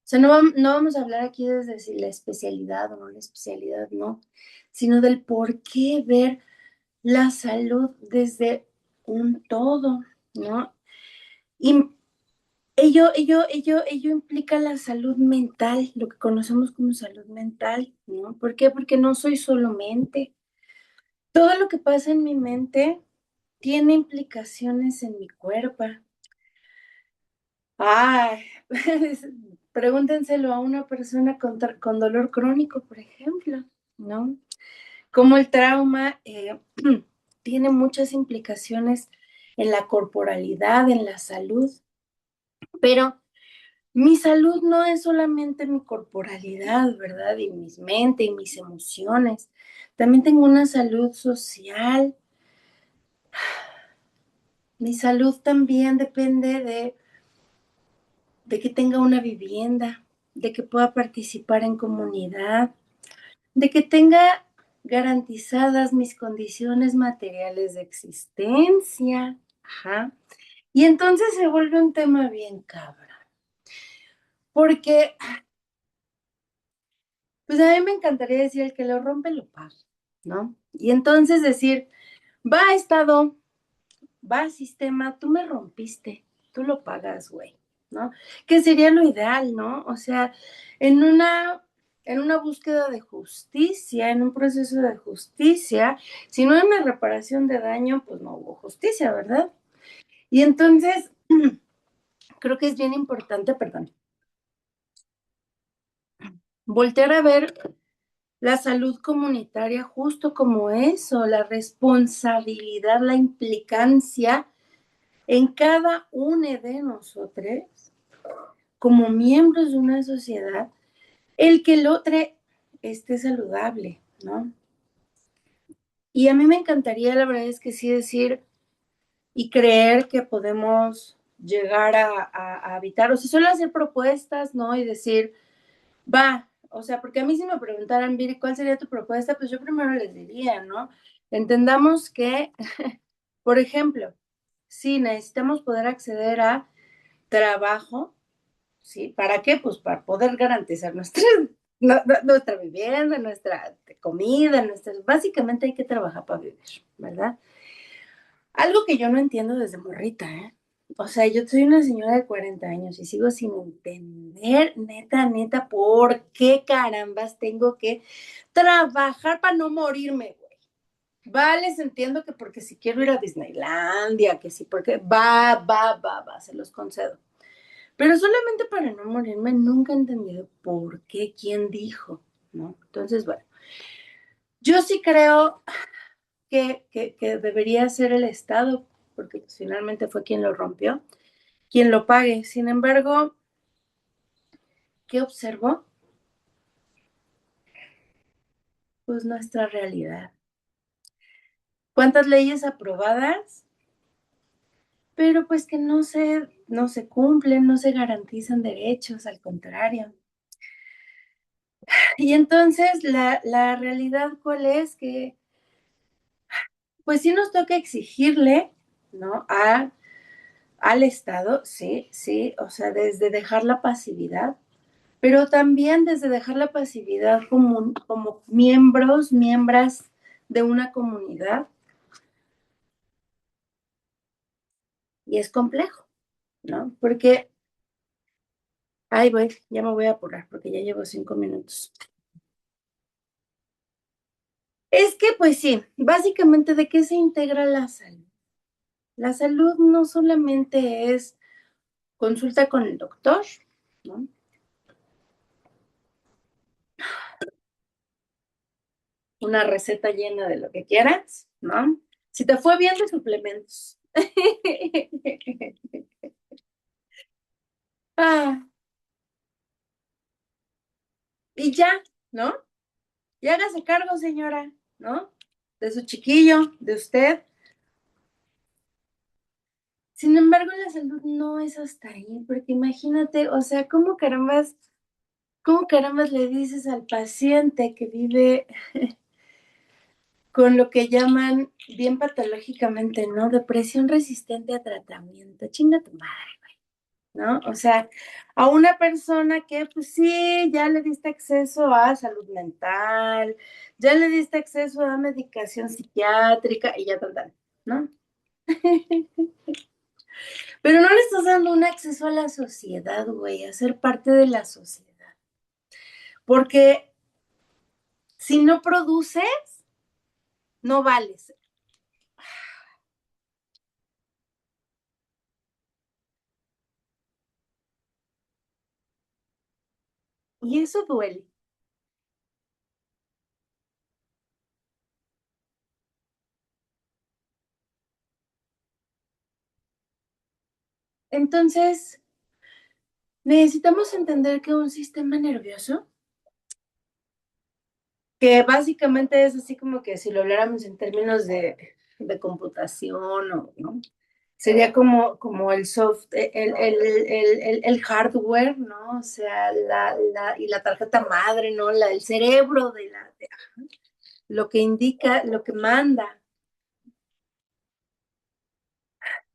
sea, no vamos a hablar aquí desde si la especialidad o no la especialidad, no, sino del por qué ver la salud desde un todo, ¿no? Y ello implica la salud mental, lo que conocemos como salud mental, ¿no? ¿Por qué? Porque no soy solo mente. Todo lo que pasa en mi mente tiene implicaciones en mi cuerpo. Ay, pregúntenselo a una persona con dolor crónico, por ejemplo, ¿no? Como el trauma tiene muchas implicaciones en la corporalidad, en la salud, pero mi salud no es solamente mi corporalidad, ¿verdad? Y mis mente y mis emociones. También tengo una salud social. Mi salud también depende de que tenga una vivienda, de que pueda participar en comunidad, de que tenga garantizadas mis condiciones materiales de existencia. Ajá. Y entonces se vuelve un tema bien cabrón. Porque, pues a mí me encantaría decir, el que lo rompe lo paga, ¿no? Y entonces decir, va Estado, va sistema, tú me rompiste, tú lo pagas, güey, ¿no? Que sería lo ideal, ¿no? O sea, en una búsqueda de justicia, en un proceso de justicia, si no hay una reparación de daño, pues no hubo justicia, ¿verdad? Y entonces, creo que es bien importante, perdón, voltear a ver la salud comunitaria justo como eso, la responsabilidad, la implicancia en cada uno de nosotros, como miembros de una sociedad, el que el otro esté saludable, ¿no? Y a mí me encantaría, la verdad es que sí decir y creer que podemos llegar a habitar, o sea, solo hacer propuestas, ¿no? Y decir, va, o sea, porque a mí si me preguntaran, Viri, ¿cuál sería tu propuesta? Pues yo primero les diría, ¿no? Entendamos que, por ejemplo, sí, necesitamos poder acceder a trabajo, ¿sí? ¿Para qué? Pues para poder garantizar nuestra vivienda, nuestra comida, básicamente hay que trabajar para vivir, ¿verdad? Algo que yo no entiendo desde morrita, ¿eh? O sea, yo soy una señora de 40 años y sigo sin entender, neta, neta, por qué carambas tengo que trabajar para no morirme, güey. Vale, entiendo que porque si quiero ir a Disneylandia, que sí, porque va, se los concedo. Pero solamente para no morirme, nunca he entendido por qué, quién dijo, ¿no? Entonces, bueno, yo sí creo que debería ser el Estado, porque pues, finalmente fue quien lo rompió, quien lo pague. Sin embargo, ¿qué observo? Pues nuestra realidad. ¿Cuántas leyes aprobadas? Pero pues que no se cumplen, no se garantizan derechos, al contrario. Y entonces la realidad, ¿cuál es? Que pues sí nos toca exigirle, ¿no? Al Estado, sí, sí, o sea, desde dejar la pasividad, pero también desde dejar la pasividad como miembros, miembros de una comunidad. Y es complejo, ¿no? Porque, ay, voy, ya me voy a apurar porque ya llevo 5 minutos. Es que, pues sí, básicamente, ¿de qué se integra la salud? La salud no solamente es consulta con el doctor, ¿no? Una receta llena de lo que quieras, ¿no? Si te fue bien de suplementos. Ah, y ya, ¿no? Y hágase cargo, señora, ¿no? De su chiquillo, de usted. Sin embargo, la salud no es hasta ahí, porque imagínate, o sea, cómo carambas le dices al paciente que vive con lo que llaman bien patológicamente, ¿no? Depresión resistente a tratamiento. Chinga tu madre, ¿no? O sea, a una persona que, pues sí, ya le diste acceso a salud mental, ya le diste acceso a medicación psiquiátrica y ya tal, ¿no? Pero no le estás dando un acceso a la sociedad, güey, a ser parte de la sociedad. Porque si no produces, no vales. Y eso duele. Entonces, necesitamos entender que un sistema nervioso, que básicamente es así como que si lo habláramos en términos de computación, o, ¿no? Sería como el soft, el hardware, ¿no? O sea, y la tarjeta madre, ¿no? El cerebro lo que indica, lo que manda.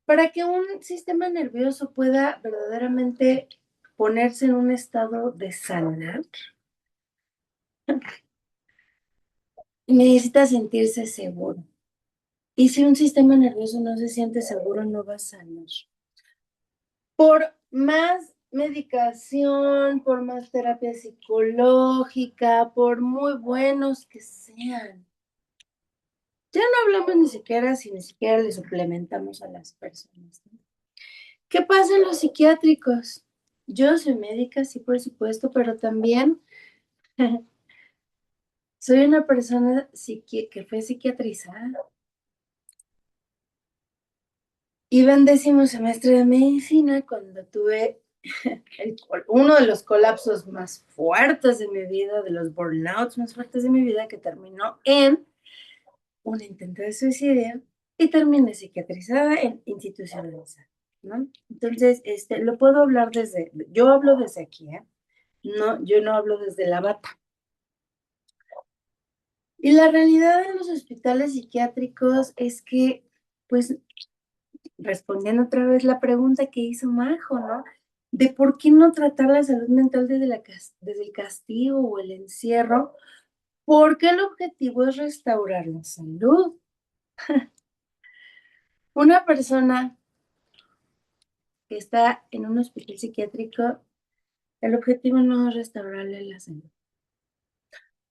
Para que un sistema nervioso pueda verdaderamente ponerse en un estado de sanar, necesita sentirse seguro. Y si un sistema nervioso no se siente seguro, no va a sanar. Por más medicación, por más terapia psicológica, por muy buenos que sean. Ya no hablamos ni siquiera si ni siquiera le suplementamos a las personas, ¿no? ¿Qué pasa en los psiquiátricos? Yo soy médica, sí, por supuesto, pero también soy una persona que fue psiquiatrizada. Iba en 10º semestre de medicina cuando tuve uno de los colapsos más fuertes de mi vida, de los burnouts más fuertes de mi vida, que terminó en un intento de suicidio y terminé psiquiatrizada en institucionalizada, ¿no? Entonces, lo puedo hablar yo hablo desde aquí, ¿eh? No, yo no hablo desde la bata. Y la realidad en los hospitales psiquiátricos es que, pues, respondiendo otra vez la pregunta que hizo Majo, ¿no? De por qué no tratar la salud mental desde el castigo o el encierro, porque el objetivo es restaurar la salud. Una persona que está en un hospital psiquiátrico, el objetivo no es restaurarle la salud.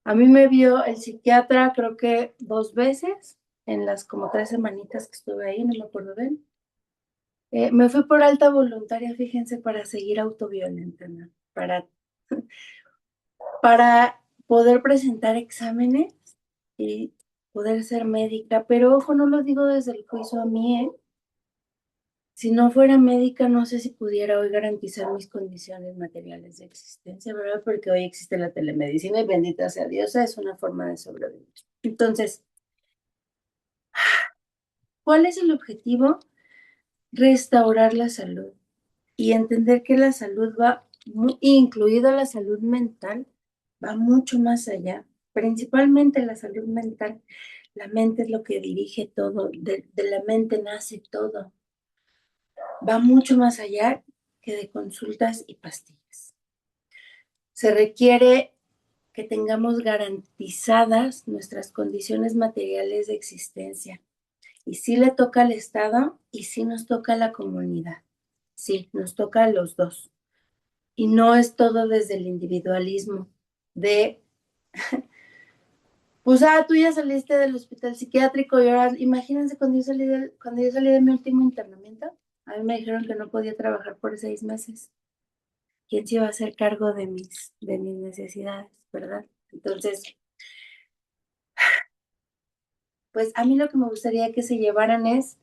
A mí me vio el psiquiatra creo que 2 veces en las como 3 semanitas que estuve ahí, no me acuerdo bien. Me fui por alta voluntaria, fíjense, para seguir autoviolentándome, para poder presentar exámenes y poder ser médica, pero ojo, no lo digo desde el juicio a mí, ¿eh? Si no fuera médica, no sé si pudiera hoy garantizar mis condiciones materiales de existencia, ¿verdad? Porque hoy existe la telemedicina y bendita sea Dios, es una forma de sobrevivir. Entonces, ¿cuál es el objetivo? Restaurar la salud y entender que la salud va, incluida la salud mental, va mucho más allá, principalmente la salud mental. La mente es lo que dirige todo, de la mente nace todo. Va mucho más allá que de consultas y pastillas. Se requiere que tengamos garantizadas nuestras condiciones materiales de existencia. Y sí le toca al Estado y sí nos toca a la comunidad. Sí, nos toca a los dos. Y no es todo desde el individualismo de, pues, tú ya saliste del hospital psiquiátrico y ahora, imagínense cuando yo salí de mi último internamiento, a mí me dijeron que no podía trabajar por 6 meses. ¿Quién se iba a hacer cargo de mis necesidades, verdad? Entonces, pues a mí lo que me gustaría que se llevaran es,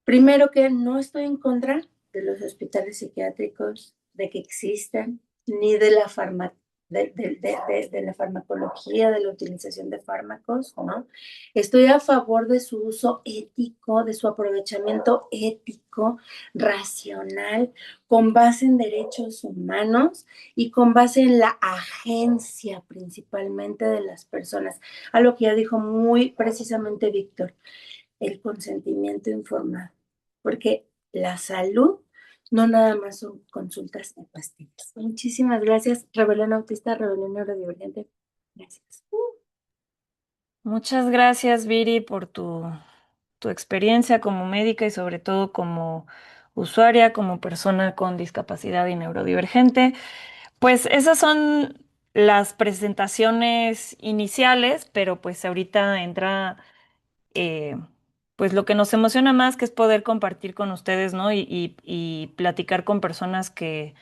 primero, que no estoy en contra de los hospitales psiquiátricos, de que existan, ni de la de la farmacología, de la utilización de fármacos, ¿no? Estoy a favor de su uso ético, de su aprovechamiento ético, racional, con base en derechos humanos y con base en la agencia principalmente de las personas. Algo que ya dijo muy precisamente Víctor, el consentimiento informado, porque la salud no nada más son consultas y pastillas. Muchísimas gracias, Rebelión Autista, Rebelión Neurodivergente. Gracias. Muchas gracias, Viri, por tu experiencia como médica y sobre todo como usuaria, como persona con discapacidad y neurodivergente. Pues esas son las presentaciones iniciales, pero pues ahorita entra eh, pues lo que nos emociona más, que es poder compartir con ustedes, ¿no? Y platicar con personas que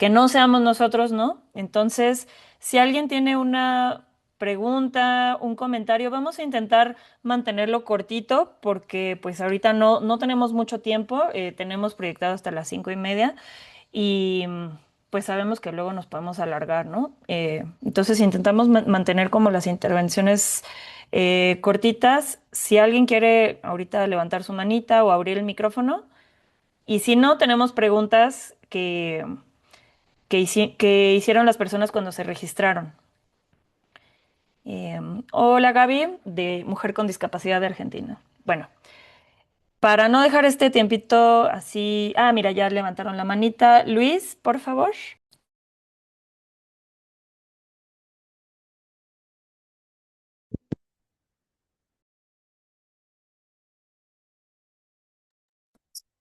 no seamos nosotros, ¿no? Entonces, si alguien tiene una pregunta, un comentario, vamos a intentar mantenerlo cortito porque pues ahorita no tenemos mucho tiempo, tenemos proyectado hasta las 5:30 y pues sabemos que luego nos podemos alargar, ¿no? Entonces intentamos mantener como las intervenciones cortitas. Si alguien quiere ahorita levantar su manita o abrir el micrófono, y si no, tenemos preguntas que hicieron las personas cuando se registraron. Hola Gaby, de Mujer con Discapacidad de Argentina. Bueno, para no dejar este tiempito así. Ah, mira, ya levantaron la manita. Luis, por favor.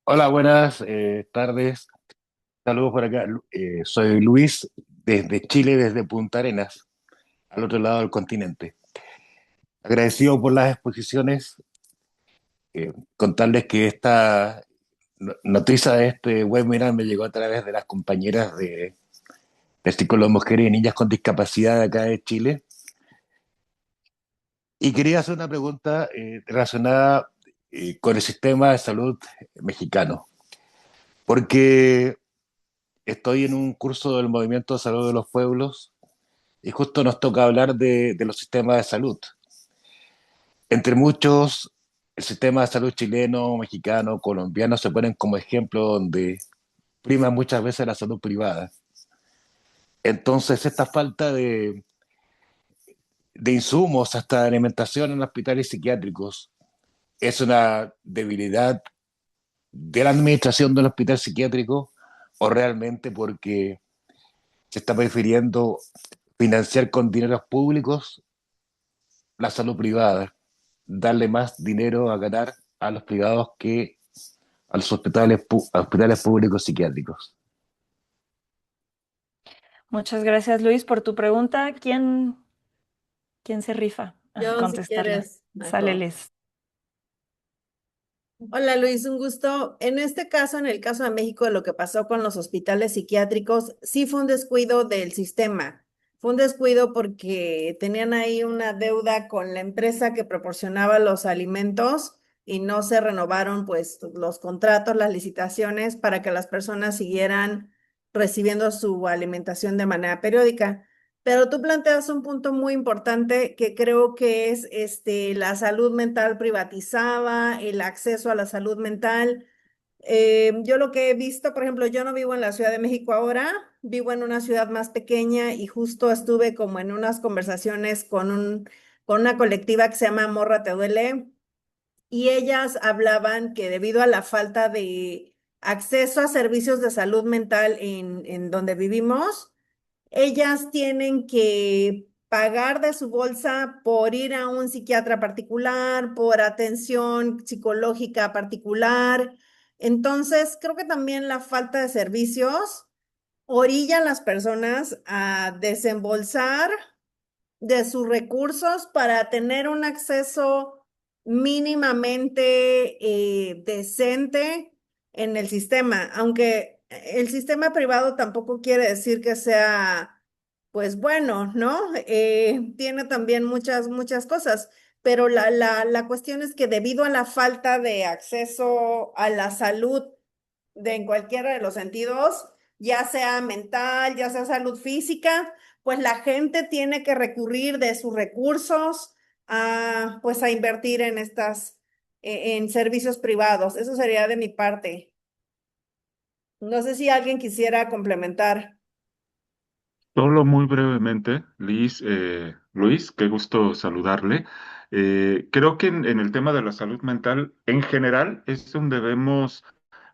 Hola, buenas tardes. Saludos por acá. Soy Luis desde Chile, desde Punta Arenas, al otro lado del continente. Agradecido por las exposiciones. Contarles que esta noticia de este webinar me llegó a través de las compañeras de Psicólogos Mujeres y Niñas con Discapacidad de acá de Chile. Y quería hacer una pregunta relacionada con el sistema de salud mexicano, porque estoy en un curso del Movimiento de Salud de los Pueblos y justo nos toca hablar de los sistemas de salud. Entre muchos, el sistema de salud chileno, mexicano, colombiano se ponen como ejemplo donde prima muchas veces la salud privada. Entonces, esta falta de insumos, hasta de alimentación en hospitales psiquiátricos, es una debilidad de la administración del hospital psiquiátrico o realmente porque se está prefiriendo financiar con dineros públicos la salud privada darle más dinero a ganar a los privados que a los hospitales públicos psiquiátricos. Muchas gracias, Luis, por tu pregunta. ¿Quién se rifa a Yo, si contestarla? quieres, Sale, mejor. Liz. Hola Luis, un gusto. En este caso, en el caso de México, lo que pasó con los hospitales psiquiátricos, sí fue un descuido del sistema. Fue un descuido porque tenían ahí una deuda con la empresa que proporcionaba los alimentos y no se renovaron pues los contratos, las licitaciones para que las personas siguieran recibiendo su alimentación de manera periódica. Pero tú planteas un punto muy importante que creo que es la salud mental privatizada, el acceso a la salud mental. Yo lo que he visto, por ejemplo, yo no vivo en la Ciudad de México ahora, vivo en una ciudad más pequeña y justo estuve como en unas conversaciones con una colectiva que se llama Morra Te Duele y ellas hablaban que debido a la falta de acceso a servicios de salud mental en donde vivimos, ellas tienen que pagar de su bolsa por ir a un psiquiatra particular, por atención psicológica particular. Entonces, creo que también la falta de servicios orilla a las personas a desembolsar de sus recursos para tener un acceso mínimamente decente en el sistema, aunque el sistema privado tampoco quiere decir que sea, pues bueno, ¿no? Tiene también muchas cosas, pero la cuestión es que debido a la falta de acceso a la salud en cualquiera de los sentidos, ya sea mental, ya sea salud física, pues la gente tiene que recurrir de sus recursos a, pues a invertir en en servicios privados. Eso sería de mi parte. No sé si alguien quisiera complementar. Solo muy brevemente, Luis, qué gusto saludarle. Creo que en el tema de la salud mental, en general, es donde vemos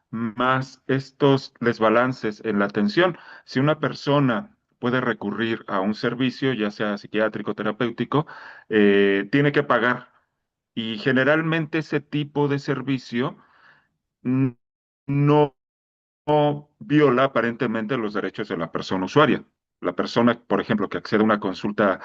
más estos desbalances en la atención. Si una persona puede recurrir a un servicio, ya sea psiquiátrico, terapéutico, tiene que pagar. Y generalmente ese tipo de servicio mm, no viola aparentemente los derechos de la persona usuaria. La persona, por ejemplo, que accede a una consulta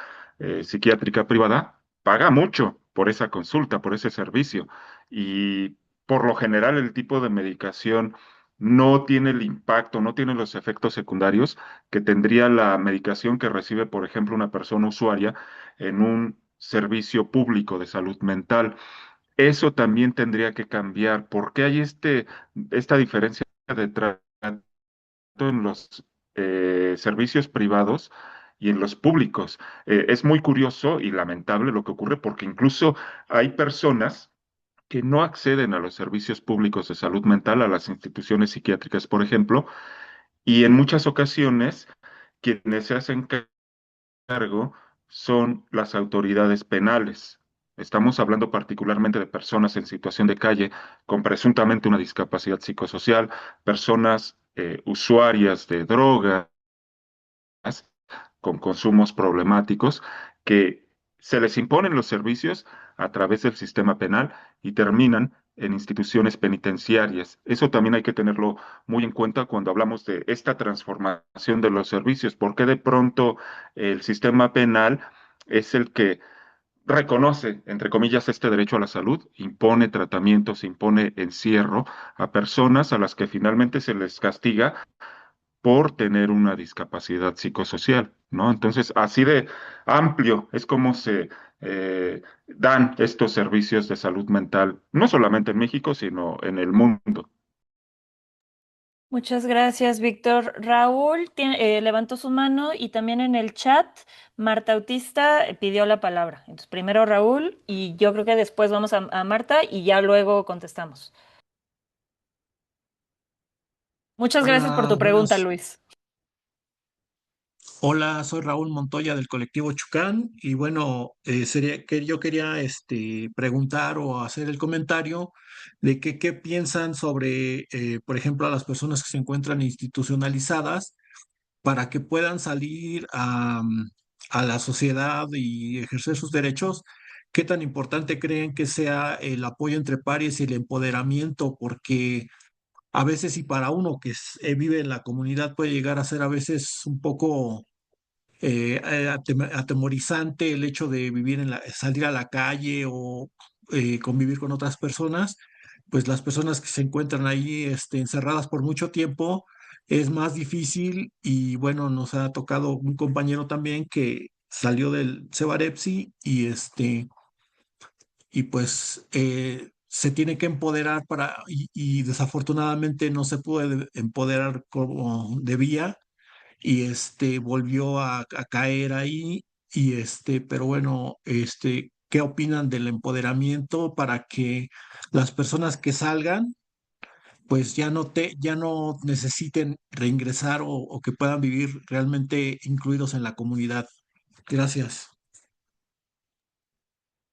psiquiátrica privada, paga mucho por esa consulta, por ese servicio. Y por lo general el tipo de medicación no tiene el impacto, no tiene los efectos secundarios que tendría la medicación que recibe, por ejemplo, una persona usuaria en un servicio público de salud mental. Eso también tendría que cambiar. ¿Por qué hay esta diferencia de trato en los servicios privados y en los públicos? Es muy curioso y lamentable lo que ocurre porque incluso hay personas que no acceden a los servicios públicos de salud mental, a las instituciones psiquiátricas, por ejemplo, y en muchas ocasiones quienes se hacen cargo son las autoridades penales. Estamos hablando particularmente de personas en situación de calle con presuntamente una discapacidad psicosocial, personas usuarias de drogas con consumos problemáticos que se les imponen los servicios a través del sistema penal y terminan en instituciones penitenciarias. Eso también hay que tenerlo muy en cuenta cuando hablamos de esta transformación de los servicios, porque de pronto el sistema penal es el que reconoce, entre comillas, este derecho a la salud, impone tratamientos, impone encierro a personas a las que finalmente se les castiga por tener una discapacidad psicosocial, ¿no? Entonces, así de amplio es como se dan estos servicios de salud mental, no solamente en México, sino en el mundo. Muchas gracias, Víctor. Raúl levantó su mano y también en el chat Marta Autista pidió la palabra. Entonces, primero Raúl y yo creo que después vamos a Marta y ya luego contestamos. Muchas gracias por Hola, tu pregunta, buenas. Luis. Hola, soy Raúl Montoya del colectivo Chucán y bueno, sería que yo quería preguntar o hacer el comentario de que qué piensan sobre, por ejemplo, a las personas que se encuentran institucionalizadas para que puedan salir a la sociedad y ejercer sus derechos. ¿qué tan importante creen que sea el apoyo entre pares y el empoderamiento? Porque a veces, y para uno que vive en la comunidad, puede llegar a ser a veces un poco atemorizante el hecho de vivir salir a la calle o convivir con otras personas. Pues las personas que se encuentran ahí encerradas por mucho tiempo es más difícil. Y bueno, nos ha tocado un compañero también que salió del Cebarepsi y pues se tiene que empoderar y desafortunadamente no se puede empoderar como debía y volvió a caer ahí pero bueno, ¿qué opinan del empoderamiento para que las personas que salgan pues ya no necesiten reingresar o que puedan vivir realmente incluidos en la comunidad? Gracias.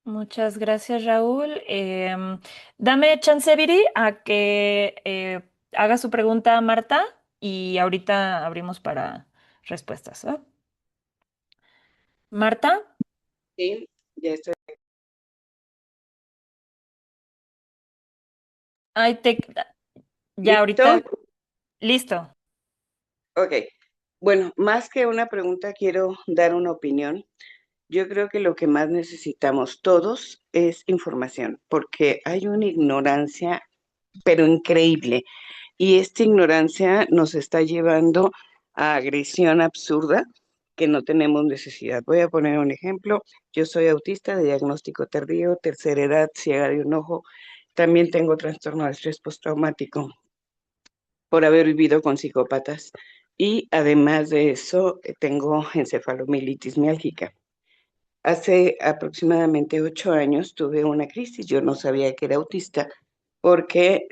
Muchas gracias, Raúl. Dame chance, Viri, a que haga su pregunta a Marta y ahorita abrimos para respuestas. ¿Va? Marta, Sí, ya estoy. ay, ya ¿Listo? ahorita, listo. Ok. Bueno, más que una pregunta, quiero dar una opinión. Yo creo que lo que más necesitamos todos es información, porque hay una ignorancia, pero increíble. Y esta ignorancia nos está llevando a agresión absurda que no tenemos necesidad. Voy a poner un ejemplo. Yo soy autista de diagnóstico tardío, tercera edad, ciega de un ojo. También tengo trastorno de estrés postraumático por haber vivido con psicópatas. Y además de eso, tengo encefalomielitis miálgica. Hace aproximadamente 8 años tuve una crisis. Yo no sabía que era autista porque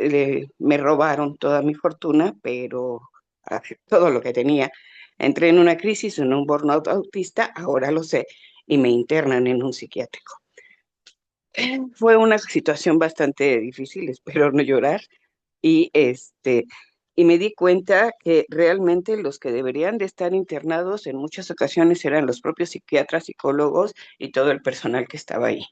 me robaron toda mi fortuna, pero todo lo que tenía. Entré en una crisis, en un burnout autista, ahora lo sé, y me internan en un psiquiátrico. Fue una situación bastante difícil, espero no llorar, y y me di cuenta que realmente los que deberían de estar internados en muchas ocasiones eran los propios psiquiatras, psicólogos y todo el personal que estaba ahí,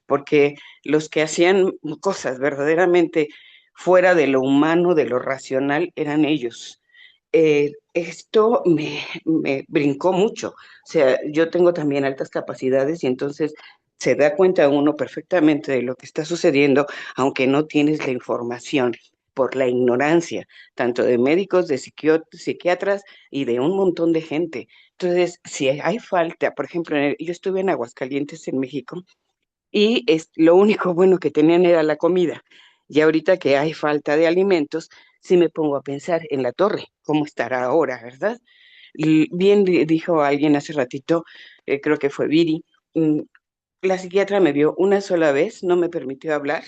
porque los que hacían cosas verdaderamente fuera de lo humano, de lo racional, eran ellos. Esto me brincó mucho. O sea, yo tengo también altas capacidades y entonces se da cuenta uno perfectamente de lo que está sucediendo, aunque no tienes la información por la ignorancia, tanto de médicos, de psiquiatras y de un montón de gente. Entonces, si hay falta, por ejemplo, yo estuve en Aguascalientes, en México, y lo único bueno que tenían era la comida. Y ahorita que hay falta de alimentos, sí me pongo a pensar en la torre, cómo estará ahora, ¿verdad? Y bien dijo alguien hace ratito, creo que fue Viri, mm, la psiquiatra me vio una sola vez, no me permitió hablar.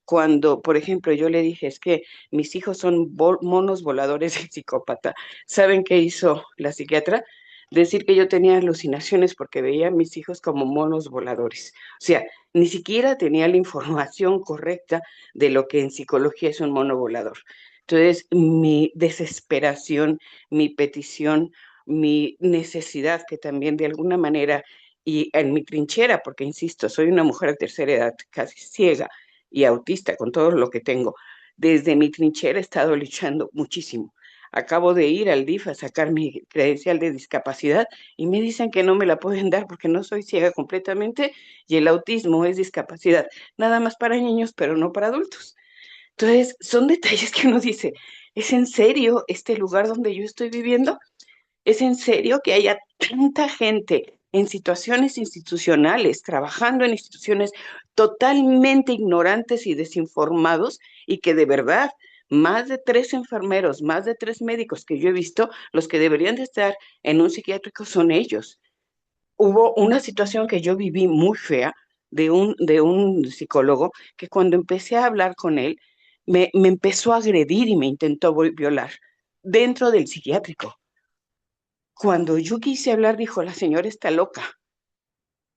Cuando, por ejemplo, yo le dije, es que mis hijos son monos voladores del psicópata. ¿Saben qué hizo la psiquiatra? Decir que yo tenía alucinaciones porque veía a mis hijos como monos voladores. O sea, ni siquiera tenía la información correcta de lo que en psicología es un mono volador. Entonces, mi desesperación, mi petición, mi necesidad, que también de alguna manera y en mi trinchera, porque insisto, soy una mujer de tercera edad, casi ciega y autista con todo lo que tengo. Desde mi trinchera he estado luchando muchísimo. Acabo de ir al DIF a sacar mi credencial de discapacidad y me dicen que no me la pueden dar porque no soy ciega completamente y el autismo es discapacidad, nada más para niños, pero no para adultos. Entonces, son detalles que uno dice, ¿es en serio este lugar donde yo estoy viviendo? ¿Es en serio que haya tanta gente en situaciones institucionales, trabajando en instituciones totalmente ignorantes y desinformados y que de verdad más de 3 enfermeros, más de 3 médicos que yo he visto, los que deberían de estar en un psiquiátrico son ellos? Hubo una situación que yo viví muy fea de un psicólogo que cuando empecé a hablar con él, me empezó a agredir y me intentó violar dentro del psiquiátrico. Cuando yo quise hablar, dijo, la señora está loca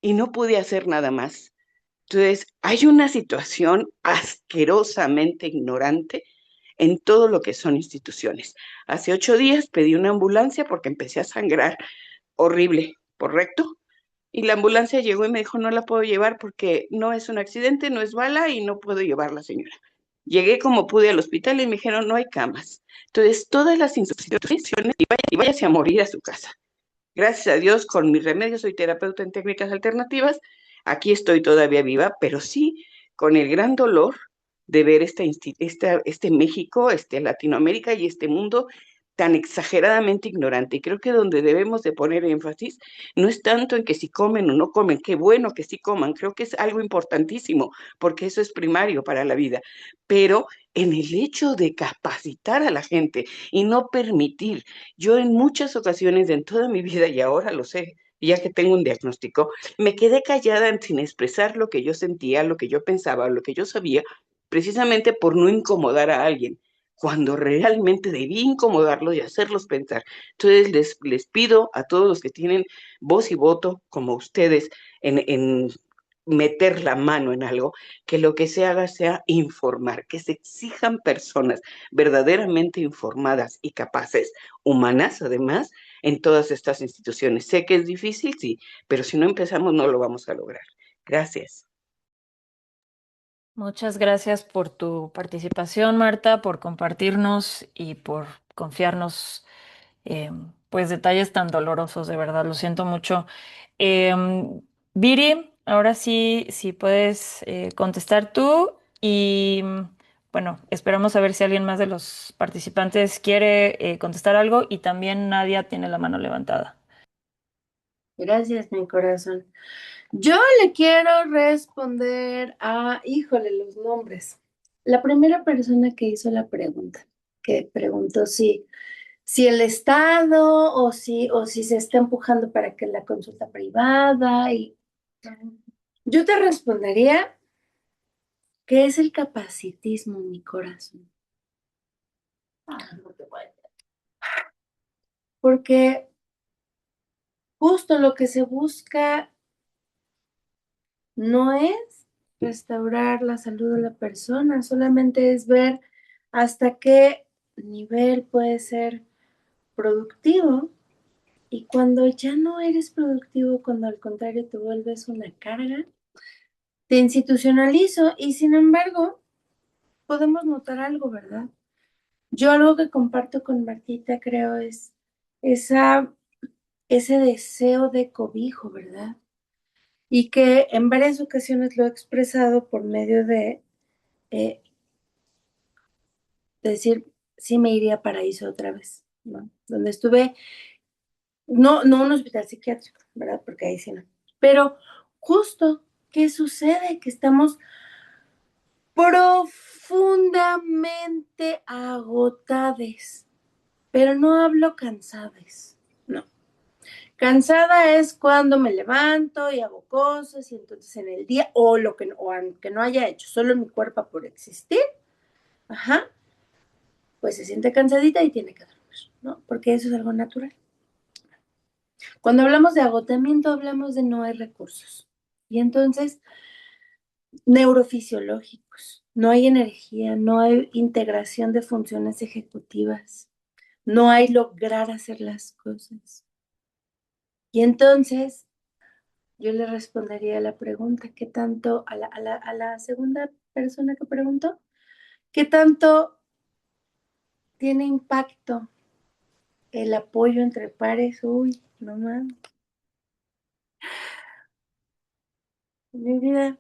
y no pude hacer nada más. Entonces, hay una situación asquerosamente ignorante en todo lo que son instituciones. Hace 8 días pedí una ambulancia porque empecé a sangrar horrible, ¿correcto? Y la ambulancia llegó y me dijo, no la puedo llevar porque no es un accidente, no es bala y no puedo llevarla, señora. Llegué como pude al hospital y me dijeron, no hay camas. Entonces, todas las instituciones y váyase a morir a su casa. Gracias a Dios, con mis remedios, soy terapeuta en técnicas alternativas. Aquí estoy todavía viva, pero sí con el gran dolor de ver este México, este Latinoamérica y este mundo tan exageradamente ignorante. Y creo que donde debemos de poner énfasis no es tanto en que si comen o no comen, qué bueno que sí coman, creo que es algo importantísimo, porque eso es primario para la vida, pero en el hecho de capacitar a la gente y no permitir. Yo en muchas ocasiones en toda mi vida, y ahora lo sé, ya que tengo un diagnóstico, me quedé callada sin expresar lo que yo sentía, lo que yo pensaba, lo que yo sabía, precisamente por no incomodar a alguien, cuando realmente debí incomodarlos y hacerlos pensar. Entonces les pido a todos los que tienen voz y voto, como ustedes, en meter la mano en algo, que lo que se haga sea informar, que se exijan personas verdaderamente informadas y capaces, humanas además, en todas estas instituciones. Sé que es difícil, sí, pero si no empezamos no lo vamos a lograr. Gracias. Muchas gracias por tu participación, Marta, por compartirnos y por confiarnos pues detalles tan dolorosos, de verdad, lo siento mucho. Viri, ahora sí, si puedes contestar tú y bueno, esperamos a ver si alguien más de los participantes quiere contestar algo y también Nadia tiene la mano levantada. Gracias, mi corazón. Yo le quiero responder a, híjole, los nombres. La primera persona que hizo la pregunta, que preguntó si el Estado o si se está empujando para que la consulta privada y yo te respondería que es el capacitismo, mi corazón. Porque justo lo que se busca no es restaurar la salud de la persona, solamente es ver hasta qué nivel puede ser productivo. Y cuando ya no eres productivo, cuando al contrario te vuelves una carga, te institucionalizo y sin embargo podemos notar algo, ¿verdad? Yo algo que comparto con Martita creo es esa, ese deseo de cobijo, ¿verdad? Y que en varias ocasiones lo he expresado por medio de eh, decir, sí me iría a Paraíso otra vez, ¿no? Donde estuve, no un hospital psiquiátrico, ¿verdad? Porque ahí sí no. Pero justo, ¿qué sucede? Que estamos profundamente agotadas, pero no hablo cansadas, no. Cansada es cuando me levanto y hago cosas y entonces en el día, o aunque no haya hecho, solo mi cuerpo por existir, ajá, pues se siente cansadita y tiene que dormir, ¿no? Porque eso es algo natural. Cuando hablamos de agotamiento, hablamos de no hay recursos. Y entonces, neurofisiológicos, no hay energía, no hay integración de funciones ejecutivas, no hay lograr hacer las cosas. Y entonces, yo le respondería a la pregunta, ¿qué tanto, a la segunda persona que preguntó, qué tanto tiene impacto el apoyo entre pares? Uy, no mames. Mi vida,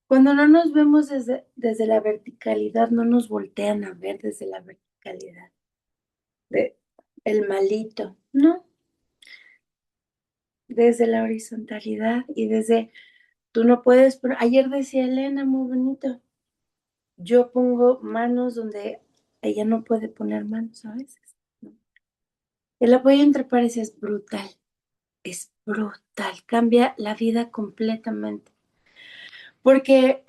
cuando no nos vemos desde la verticalidad, no nos voltean a ver desde la verticalidad de el malito, no, desde la horizontalidad y desde, tú no puedes, pero ayer decía Elena, muy bonito, yo pongo manos donde ella no puede poner manos a veces, ¿no? El apoyo entre pares es brutal, cambia la vida completamente, porque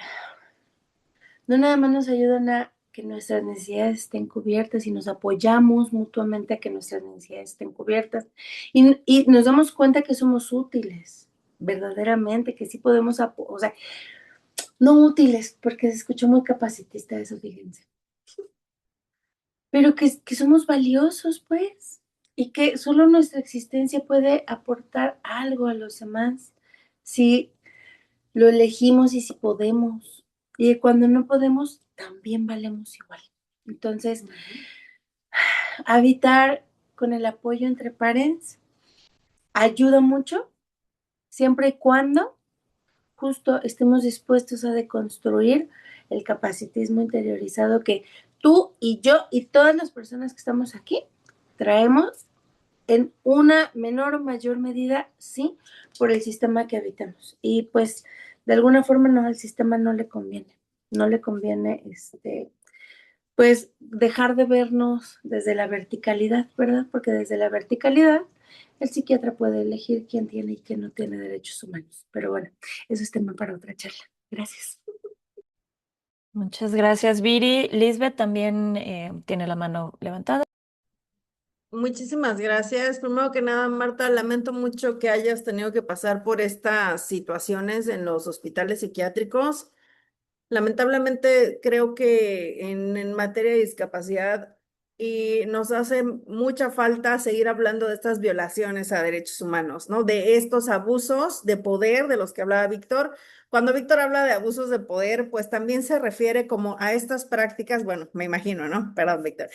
no nada más nos ayudan a que nuestras necesidades estén cubiertas y nos apoyamos mutuamente a que nuestras necesidades estén cubiertas y nos damos cuenta que somos útiles, verdaderamente, que sí podemos, o sea, no útiles, porque se escuchó muy capacitista eso, fíjense, pero que somos valiosos, pues, y que solo nuestra existencia puede aportar algo a los demás. si lo elegimos y si podemos. Y cuando no podemos, también valemos igual. Entonces, habitar con el apoyo entre pares ayuda mucho, siempre y cuando justo estemos dispuestos a deconstruir el capacitismo interiorizado que tú y yo y todas las personas que estamos aquí traemos en una menor o mayor medida, sí, por el sistema que habitamos. Y pues de alguna forma no, al sistema no le conviene pues dejar de vernos desde la verticalidad, ¿verdad? Porque desde la verticalidad el psiquiatra puede elegir quién tiene y quién no tiene derechos humanos. Pero bueno, eso es tema para otra charla. Gracias. Muchas gracias, Viri. Lisbeth también tiene la mano levantada. Muchísimas gracias. Primero que nada, Marta, lamento mucho que hayas tenido que pasar por estas situaciones en los hospitales psiquiátricos. Lamentablemente creo que en materia de discapacidad y nos hace mucha falta seguir hablando de estas violaciones a derechos humanos, ¿no? De estos abusos de poder de los que hablaba Víctor. Cuando Víctor habla de abusos de poder, pues también se refiere como a estas prácticas, bueno, me imagino, ¿no? Perdón, Víctor.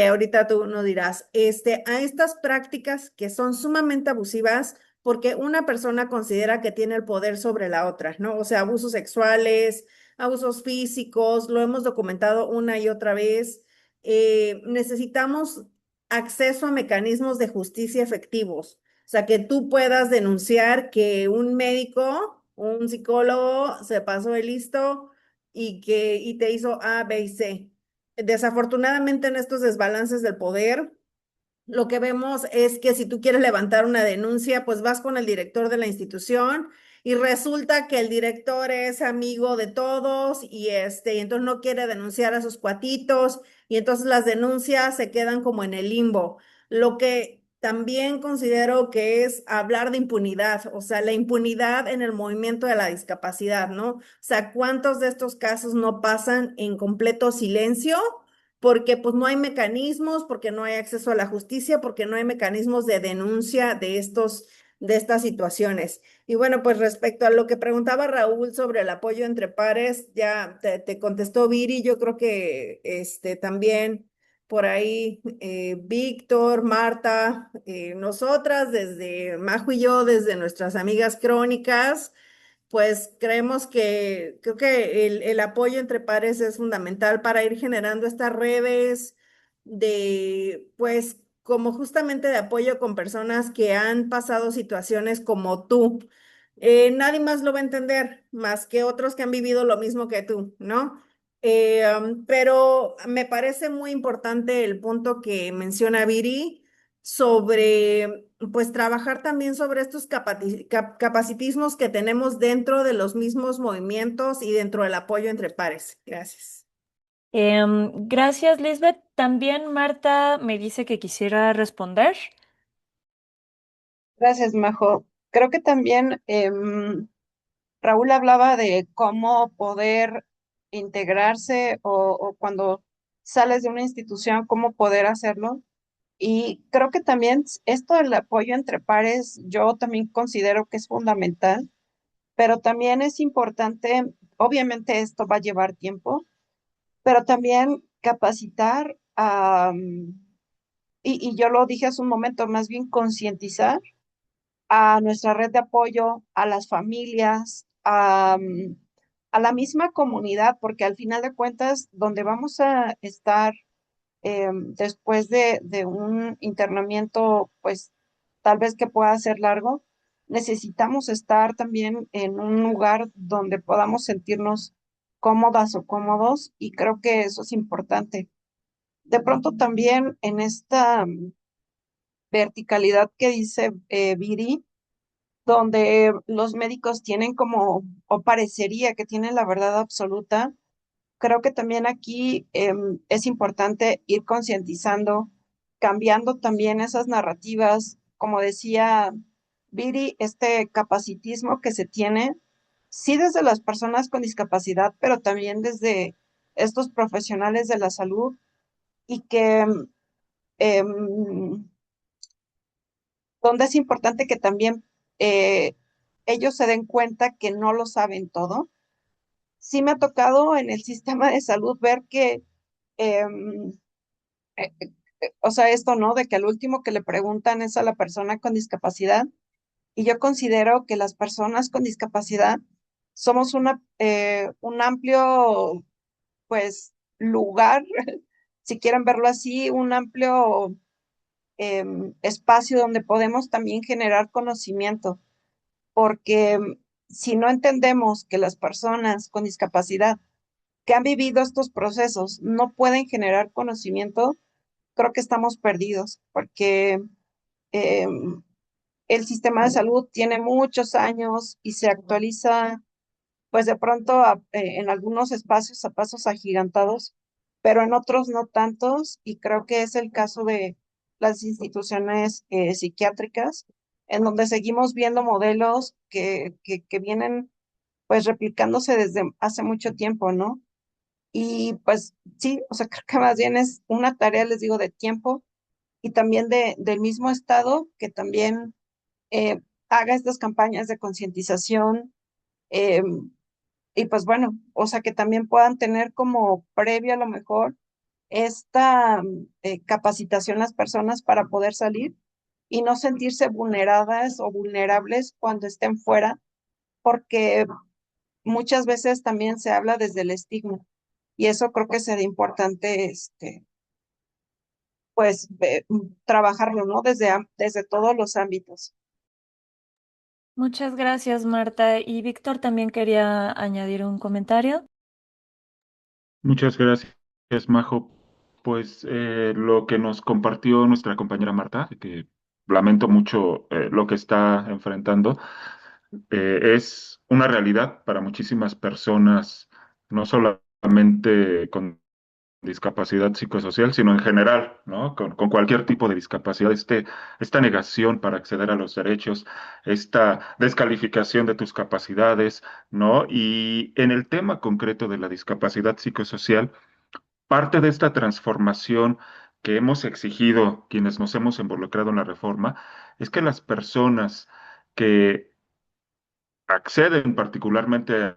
Ahorita tú nos dirás, a estas prácticas que son sumamente abusivas porque una persona considera que tiene el poder sobre la otra, ¿no? O sea, abusos sexuales, abusos físicos, lo hemos documentado una y otra vez. Necesitamos acceso a mecanismos de justicia efectivos, o sea, que tú puedas denunciar que un médico, un psicólogo se pasó de listo y te hizo A, B y C. Desafortunadamente en estos desbalances del poder, lo que vemos es que si tú quieres levantar una denuncia, pues vas con el director de la institución y resulta que el director es amigo de todos y entonces no quiere denunciar a sus cuatitos y entonces las denuncias se quedan como en el limbo. Lo que también considero que es hablar de impunidad, o sea, la impunidad en el movimiento de la discapacidad, ¿no? O sea, ¿cuántos de estos casos no pasan en completo silencio? Porque pues no hay mecanismos, porque no hay acceso a la justicia, porque no hay mecanismos de denuncia de estas situaciones. Y bueno, pues respecto a lo que preguntaba Raúl sobre el apoyo entre pares, ya te contestó Viri, yo creo que también por ahí Víctor, Marta, nosotras desde Majo y yo, desde nuestras amigas crónicas, pues creemos creo que el apoyo entre pares es fundamental para ir generando estas redes pues, como justamente de apoyo con personas que han pasado situaciones como tú. Nadie más lo va a entender más que otros que han vivido lo mismo que tú, ¿no? Pero me parece muy importante el punto que menciona Viri sobre, pues, trabajar también sobre estos capacitismos que tenemos dentro de los mismos movimientos y dentro del apoyo entre pares. Gracias. Gracias, Lisbeth. También Marta me dice que quisiera responder. Gracias, Majo. Creo que también Raúl hablaba de cómo poder integrarse o cuando sales de una institución, cómo poder hacerlo. Y creo que también esto del apoyo entre pares, yo también considero que es fundamental, pero también es importante, obviamente esto va a llevar tiempo, pero también capacitar y yo lo dije hace un momento, más bien concientizar a nuestra red de apoyo, a las familias, a la misma comunidad, porque al final de cuentas, donde vamos a estar después de un internamiento, pues tal vez que pueda ser largo, necesitamos estar también en un lugar donde podamos sentirnos cómodas o cómodos y creo que eso es importante. De pronto también en esta verticalidad que dice Viri, donde los médicos tienen como, o parecería que tienen la verdad absoluta, creo que también aquí es importante ir concientizando, cambiando también esas narrativas, como decía Viri, este capacitismo que se tiene, sí desde las personas con discapacidad, pero también desde estos profesionales de la salud y que em, donde es importante que también ellos se den cuenta que no lo saben todo. Sí me ha tocado en el sistema de salud ver que, em, o sea, esto, ¿no? De que al último que le preguntan es a la persona con discapacidad. Y yo considero que las personas con discapacidad somos un amplio, pues, lugar, si quieren verlo así, un amplio espacio donde podemos también generar conocimiento, porque si no entendemos que las personas con discapacidad que han vivido estos procesos no pueden generar conocimiento, creo que estamos perdidos, porque em, el sistema de salud tiene muchos años y se actualiza, pues de pronto en algunos espacios a pasos agigantados, pero en otros no tantos, y creo que es el caso de las instituciones psiquiátricas, en donde seguimos viendo modelos que vienen pues replicándose desde hace mucho tiempo, ¿no? Y pues sí, o sea, creo que más bien es una tarea, les digo, de tiempo y también del mismo Estado que también eh, haga estas campañas de concientización, eh, y pues bueno, o sea, que también puedan tener como previo a lo mejor esta capacitación las personas para poder salir y no sentirse vulneradas o vulnerables cuando estén fuera, porque muchas veces también se habla desde el estigma y eso creo que sería importante, pues, trabajarlo, ¿no? Desde todos los ámbitos. Muchas gracias, Marta. Y Víctor también quería añadir un comentario. Muchas gracias, Majo. Pues lo que nos compartió nuestra compañera Marta, que lamento mucho lo que está enfrentando, es una realidad para muchísimas personas, no solamente con discapacidad psicosocial, sino en general, ¿no? Con cualquier tipo de discapacidad, esta negación para acceder a los derechos, esta descalificación de tus capacidades, ¿no? Y en el tema concreto de la discapacidad psicosocial, parte de esta transformación que hemos exigido quienes nos hemos involucrado en la reforma es que las personas que acceden particularmente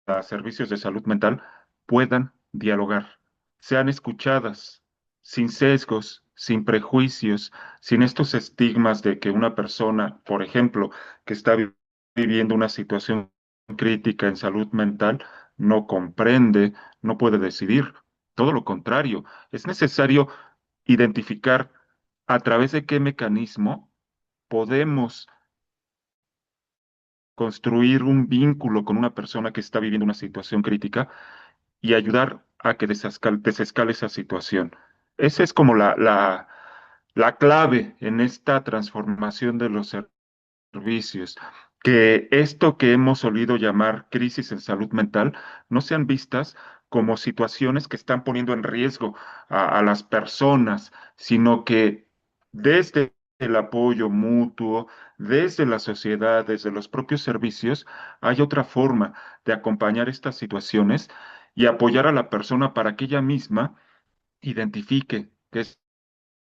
a servicios de salud mental puedan dialogar, sean escuchadas, sin sesgos, sin prejuicios, sin estos estigmas de que una persona, por ejemplo, que está viviendo una situación crítica en salud mental, no comprende, no puede decidir. Todo lo contrario, es necesario identificar a través de qué mecanismo podemos construir un vínculo con una persona que está viviendo una situación crítica y ayudar a que desescale esa situación. Esa es como la clave en esta transformación de los servicios, que esto que hemos solido llamar crisis en salud mental no sean vistas como situaciones que están poniendo en riesgo a las personas, sino que desde el apoyo mutuo, desde la sociedad, desde los propios servicios, hay otra forma de acompañar estas situaciones y apoyar a la persona para que ella misma identifique qué es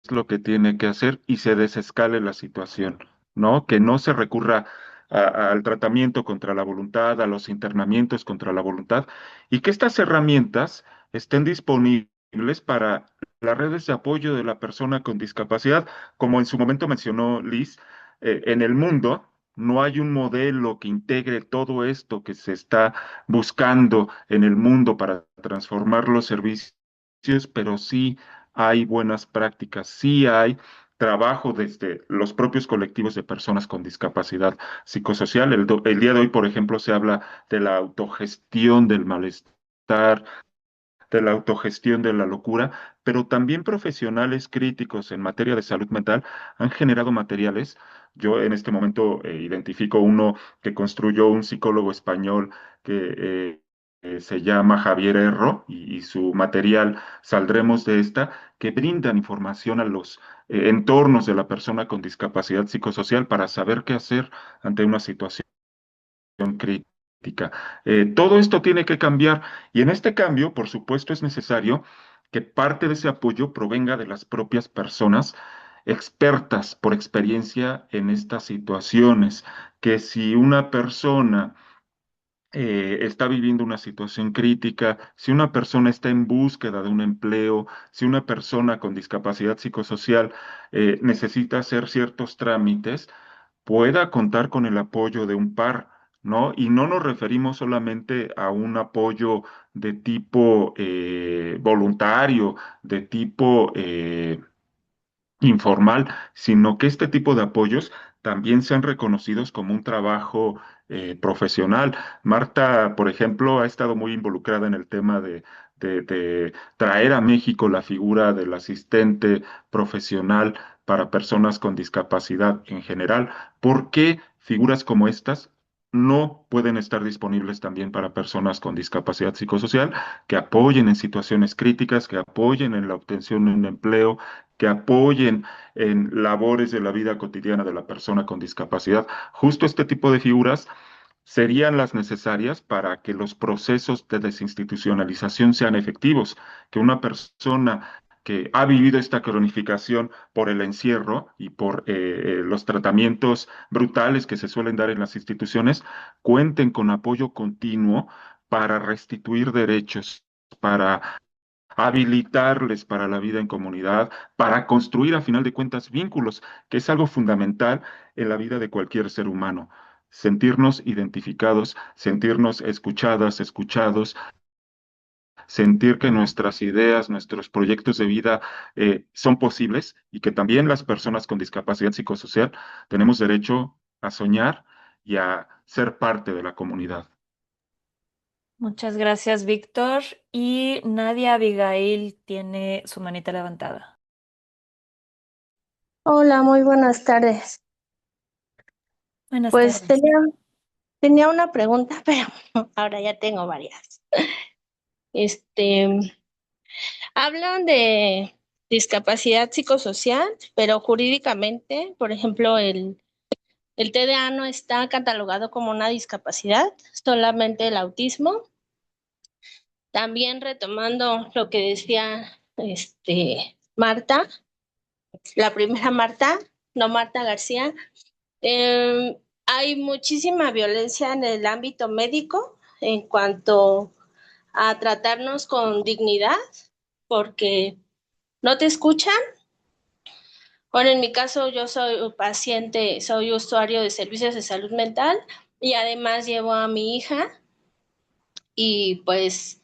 lo que tiene que hacer y se desescale la situación, ¿no? Que no se recurra al tratamiento contra la voluntad, a los internamientos contra la voluntad, y que estas herramientas estén disponibles para las redes de apoyo de la persona con discapacidad. Como en su momento mencionó Liz, en el mundo no hay un modelo que integre todo esto que se está buscando en el mundo para transformar los servicios, pero sí hay buenas prácticas, sí hay trabajo desde los propios colectivos de personas con discapacidad psicosocial. El día de hoy, por ejemplo, se habla de la autogestión del malestar, de la autogestión de la locura, pero también profesionales críticos en materia de salud mental han generado materiales. Yo en este momento identifico uno que construyó un psicólogo español que se llama Javier Erro y su material Saldremos de esta, que brindan información a los entornos de la persona con discapacidad psicosocial para saber qué hacer ante una situación crítica. Todo esto tiene que cambiar y en este cambio, por supuesto, es necesario que parte de ese apoyo provenga de las propias personas expertas por experiencia en estas situaciones, que si una persona está viviendo una situación crítica, si una persona está en búsqueda de un empleo, si una persona con discapacidad psicosocial necesita hacer ciertos trámites, pueda contar con el apoyo de un par, ¿no? Y no nos referimos solamente a un apoyo de tipo voluntario, de tipo informal, sino que este tipo de apoyos también sean reconocidos como un trabajo profesional. Marta, por ejemplo, ha estado muy involucrada en el tema de traer a México la figura del asistente profesional para personas con discapacidad en general. ¿Por qué figuras como estas no pueden estar disponibles también para personas con discapacidad psicosocial que apoyen en situaciones críticas, que apoyen en la obtención de un empleo, que apoyen en labores de la vida cotidiana de la persona con discapacidad? Justo este tipo de figuras serían las necesarias para que los procesos de desinstitucionalización sean efectivos, que una persona que ha vivido esta cronificación por el encierro y por los tratamientos brutales que se suelen dar en las instituciones, cuenten con apoyo continuo para restituir derechos, para habilitarles para la vida en comunidad, para construir a final de cuentas vínculos, que es algo fundamental en la vida de cualquier ser humano. Sentirnos identificados, sentirnos escuchadas, escuchados, sentir que nuestras ideas, nuestros proyectos de vida son posibles y que también las personas con discapacidad psicosocial tenemos derecho a soñar y a ser parte de la comunidad. Muchas gracias, Víctor. Y Nadia Abigail tiene su manita levantada. Hola, muy buenas tardes. Buenas Pues tardes. tenía una pregunta, pero ahora ya tengo varias. Este, hablan de discapacidad psicosocial, pero jurídicamente, por ejemplo, el TDA no está catalogado como una discapacidad, solamente el autismo. También retomando lo que decía Marta, la primera Marta, no Marta García. Hay muchísima violencia en el ámbito médico en cuanto a tratarnos con dignidad, porque no te escuchan. Bueno, en mi caso yo soy paciente, soy usuario de servicios de salud mental y además llevo a mi hija y pues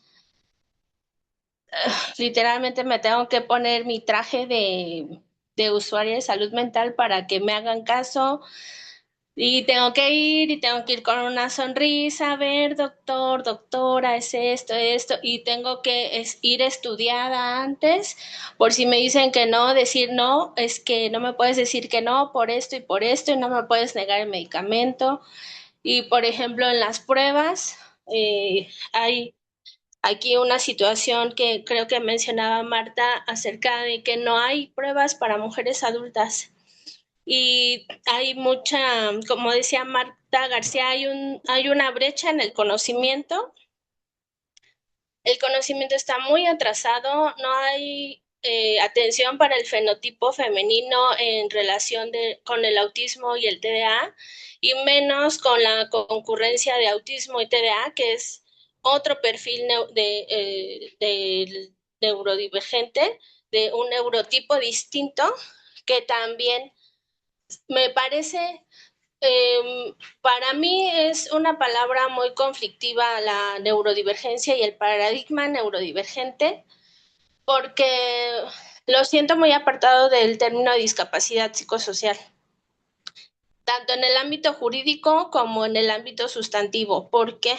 literalmente me tengo que poner mi traje de usuaria de salud mental para que me hagan caso. Y tengo que ir con una sonrisa, a ver, doctor, doctora, es esto, y tengo que ir estudiada antes, por si me dicen que no, decir no, es que no me puedes decir que no por esto, y no me puedes negar el medicamento. Y, por ejemplo, en las pruebas, hay aquí una situación que creo que mencionaba Marta acerca de que no hay pruebas para mujeres adultas. Y hay mucha, como decía Marta García, hay una brecha en el conocimiento. El conocimiento está muy atrasado, no hay atención para el fenotipo femenino en relación con el autismo y el TDA, y menos con la concurrencia de autismo y TDA, que es otro perfil del neurodivergente, de un neurotipo distinto, que también me parece, para mí es una palabra muy conflictiva la neurodivergencia y el paradigma neurodivergente, porque lo siento muy apartado del término de discapacidad psicosocial, tanto en el ámbito jurídico como en el ámbito sustantivo. ¿Por qué?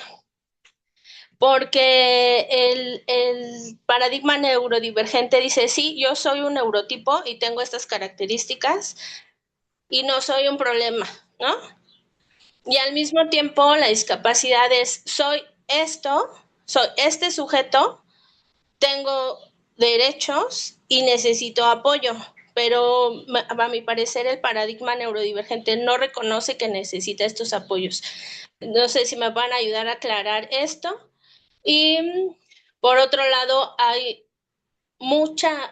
Porque el paradigma neurodivergente dice, sí, yo soy un neurotipo y tengo estas características y no soy un problema, ¿no? Y al mismo tiempo la discapacidad es, soy este sujeto, tengo derechos y necesito apoyo, pero a mi parecer el paradigma neurodivergente no reconoce que necesita estos apoyos. No sé si me van a ayudar a aclarar esto. Y por otro lado, hay mucha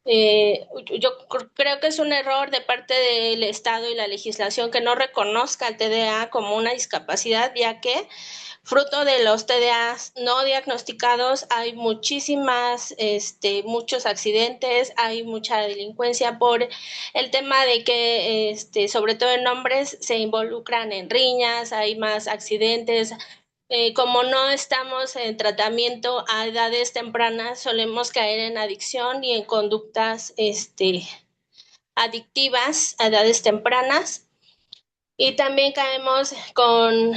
Yo creo que es un error de parte del Estado y la legislación que no reconozca el TDA como una discapacidad, ya que fruto de los TDAs no diagnosticados hay muchos accidentes, hay mucha delincuencia por el tema de que, sobre todo en hombres, se involucran en riñas, hay más accidentes. Como no estamos en tratamiento a edades tempranas, solemos caer en adicción y en conductas adictivas a edades tempranas. Y también caemos con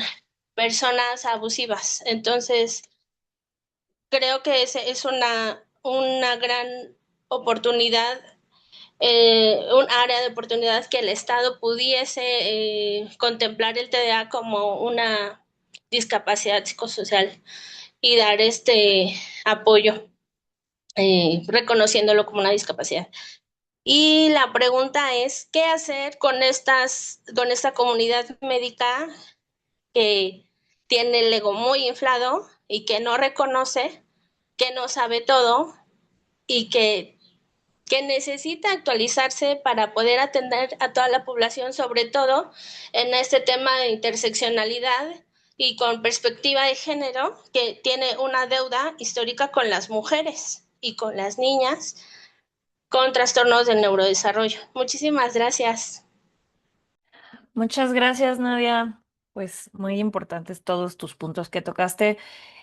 personas abusivas. Entonces, creo que es una gran oportunidad, un área de oportunidad que el Estado pudiese contemplar el TDA como una discapacidad psicosocial y dar este apoyo, reconociéndolo como una discapacidad. Y la pregunta es, ¿qué hacer con esta comunidad médica que tiene el ego muy inflado y que no reconoce, que no sabe todo y que necesita actualizarse para poder atender a toda la población, sobre todo en este tema de interseccionalidad y con perspectiva de género, que tiene una deuda histórica con las mujeres y con las niñas con trastornos del neurodesarrollo? Muchísimas gracias. Muchas gracias, Nadia. Pues muy importantes todos tus puntos que tocaste.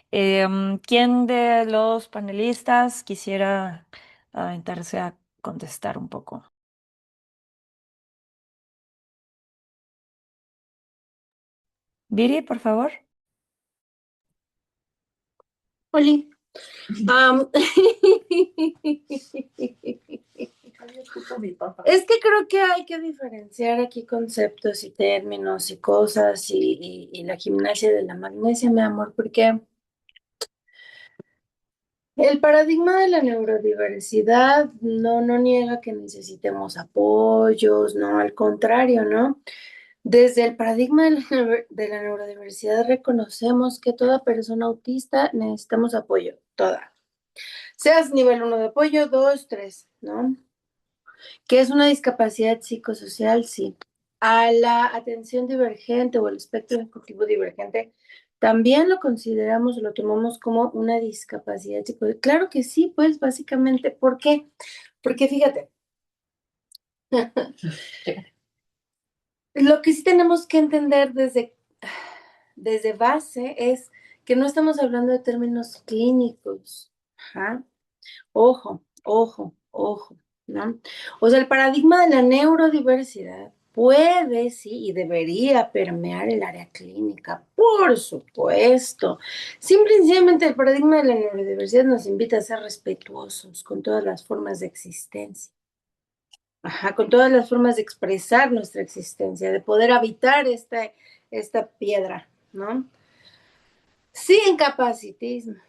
¿Quién de los panelistas quisiera aventarse a contestar un poco? Viri, por favor. Oli. Es que creo que hay que diferenciar aquí conceptos y términos y cosas y la gimnasia de la magnesia, mi amor, porque el paradigma de la neurodiversidad no niega que necesitemos apoyos, no, al contrario, ¿no? Desde el paradigma de la neurodiversidad reconocemos que toda persona autista necesitamos apoyo, toda. Seas nivel 1 de apoyo, 2, 3, ¿no? ¿Qué es una discapacidad psicosocial? Sí. A la atención divergente o el espectro ejecutivo divergente, también lo consideramos, lo tomamos como una discapacidad psicosocial. Claro que sí, pues básicamente, ¿por qué? Porque fíjate, lo que sí tenemos que entender desde base es que no estamos hablando de términos clínicos. Ajá. Ojo, ojo, ojo, ¿no? O sea, el paradigma de la neurodiversidad puede, sí, y debería permear el área clínica, por supuesto. Simplemente el paradigma de la neurodiversidad nos invita a ser respetuosos con todas las formas de existencia. Ajá, con todas las formas de expresar nuestra existencia, de poder habitar esta piedra, ¿no? Sin capacitismo,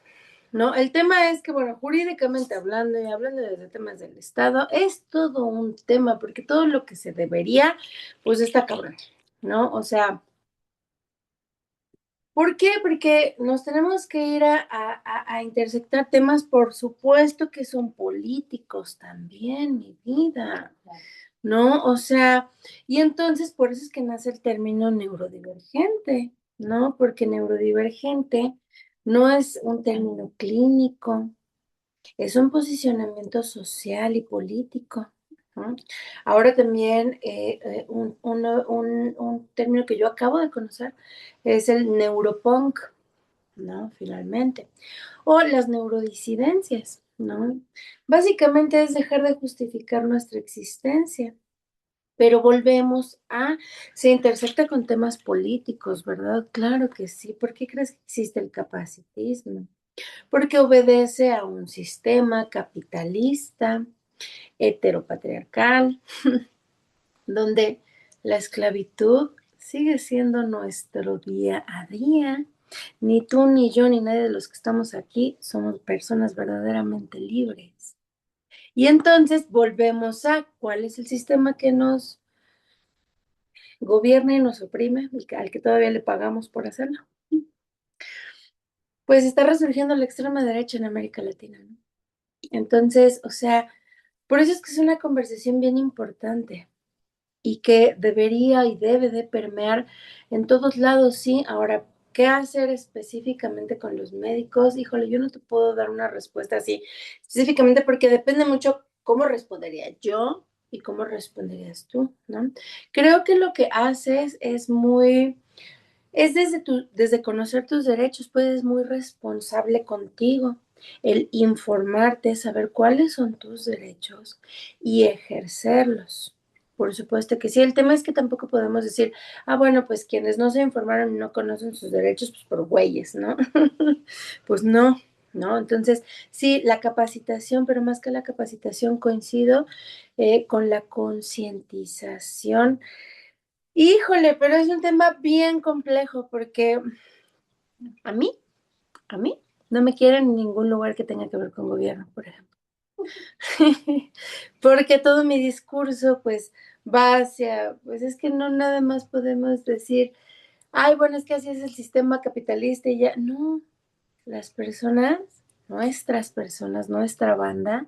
¿no? El tema es que, bueno, jurídicamente hablando y hablando de temas del Estado, es todo un tema, porque todo lo que se debería, pues está cabrón, ¿no? O sea, ¿por qué? Porque nos tenemos que ir a intersectar temas, por supuesto que son políticos también, mi vida, ¿no? O sea, y entonces por eso es que nace el término neurodivergente, ¿no? Porque neurodivergente no es un término clínico, es un posicionamiento social y político, ¿no? Ahora también un término que yo acabo de conocer es el neuropunk, ¿no? Finalmente. O las neurodisidencias, ¿no? Básicamente es dejar de justificar nuestra existencia. Pero volvemos se intersecta con temas políticos, ¿verdad? Claro que sí. ¿Por qué crees que existe el capacitismo? Porque obedece a un sistema capitalista, heteropatriarcal, donde la esclavitud sigue siendo nuestro día a día. Ni tú, ni yo, ni nadie de los que estamos aquí somos personas verdaderamente libres. Y entonces volvemos a cuál es el sistema que nos gobierna y nos oprime, al que todavía le pagamos por hacerlo. Pues está resurgiendo la extrema derecha en América Latina, ¿no? Entonces, o sea, Por eso es que es una conversación bien importante y que debería y debe de permear en todos lados, sí. Ahora, ¿qué hacer específicamente con los médicos? Híjole, yo no te puedo dar una respuesta así específicamente porque depende mucho cómo respondería yo y cómo responderías tú, ¿no? Creo que lo que haces es desde conocer tus derechos, pues es muy responsable contigo el informarte, saber cuáles son tus derechos y ejercerlos. Por supuesto que sí, el tema es que tampoco podemos decir, bueno, pues quienes no se informaron y no conocen sus derechos, pues por güeyes, ¿no? Pues no, ¿no? Entonces, sí, la capacitación, pero más que la capacitación, coincido con la concientización. Híjole, pero es un tema bien complejo porque a mí, a mí, no me quieren en ningún lugar que tenga que ver con gobierno, por ejemplo. Porque todo mi discurso, pues, va hacia, pues es que no nada más podemos decir, ay, bueno, es que así es el sistema capitalista y ya. No, las personas, nuestras personas, nuestra banda,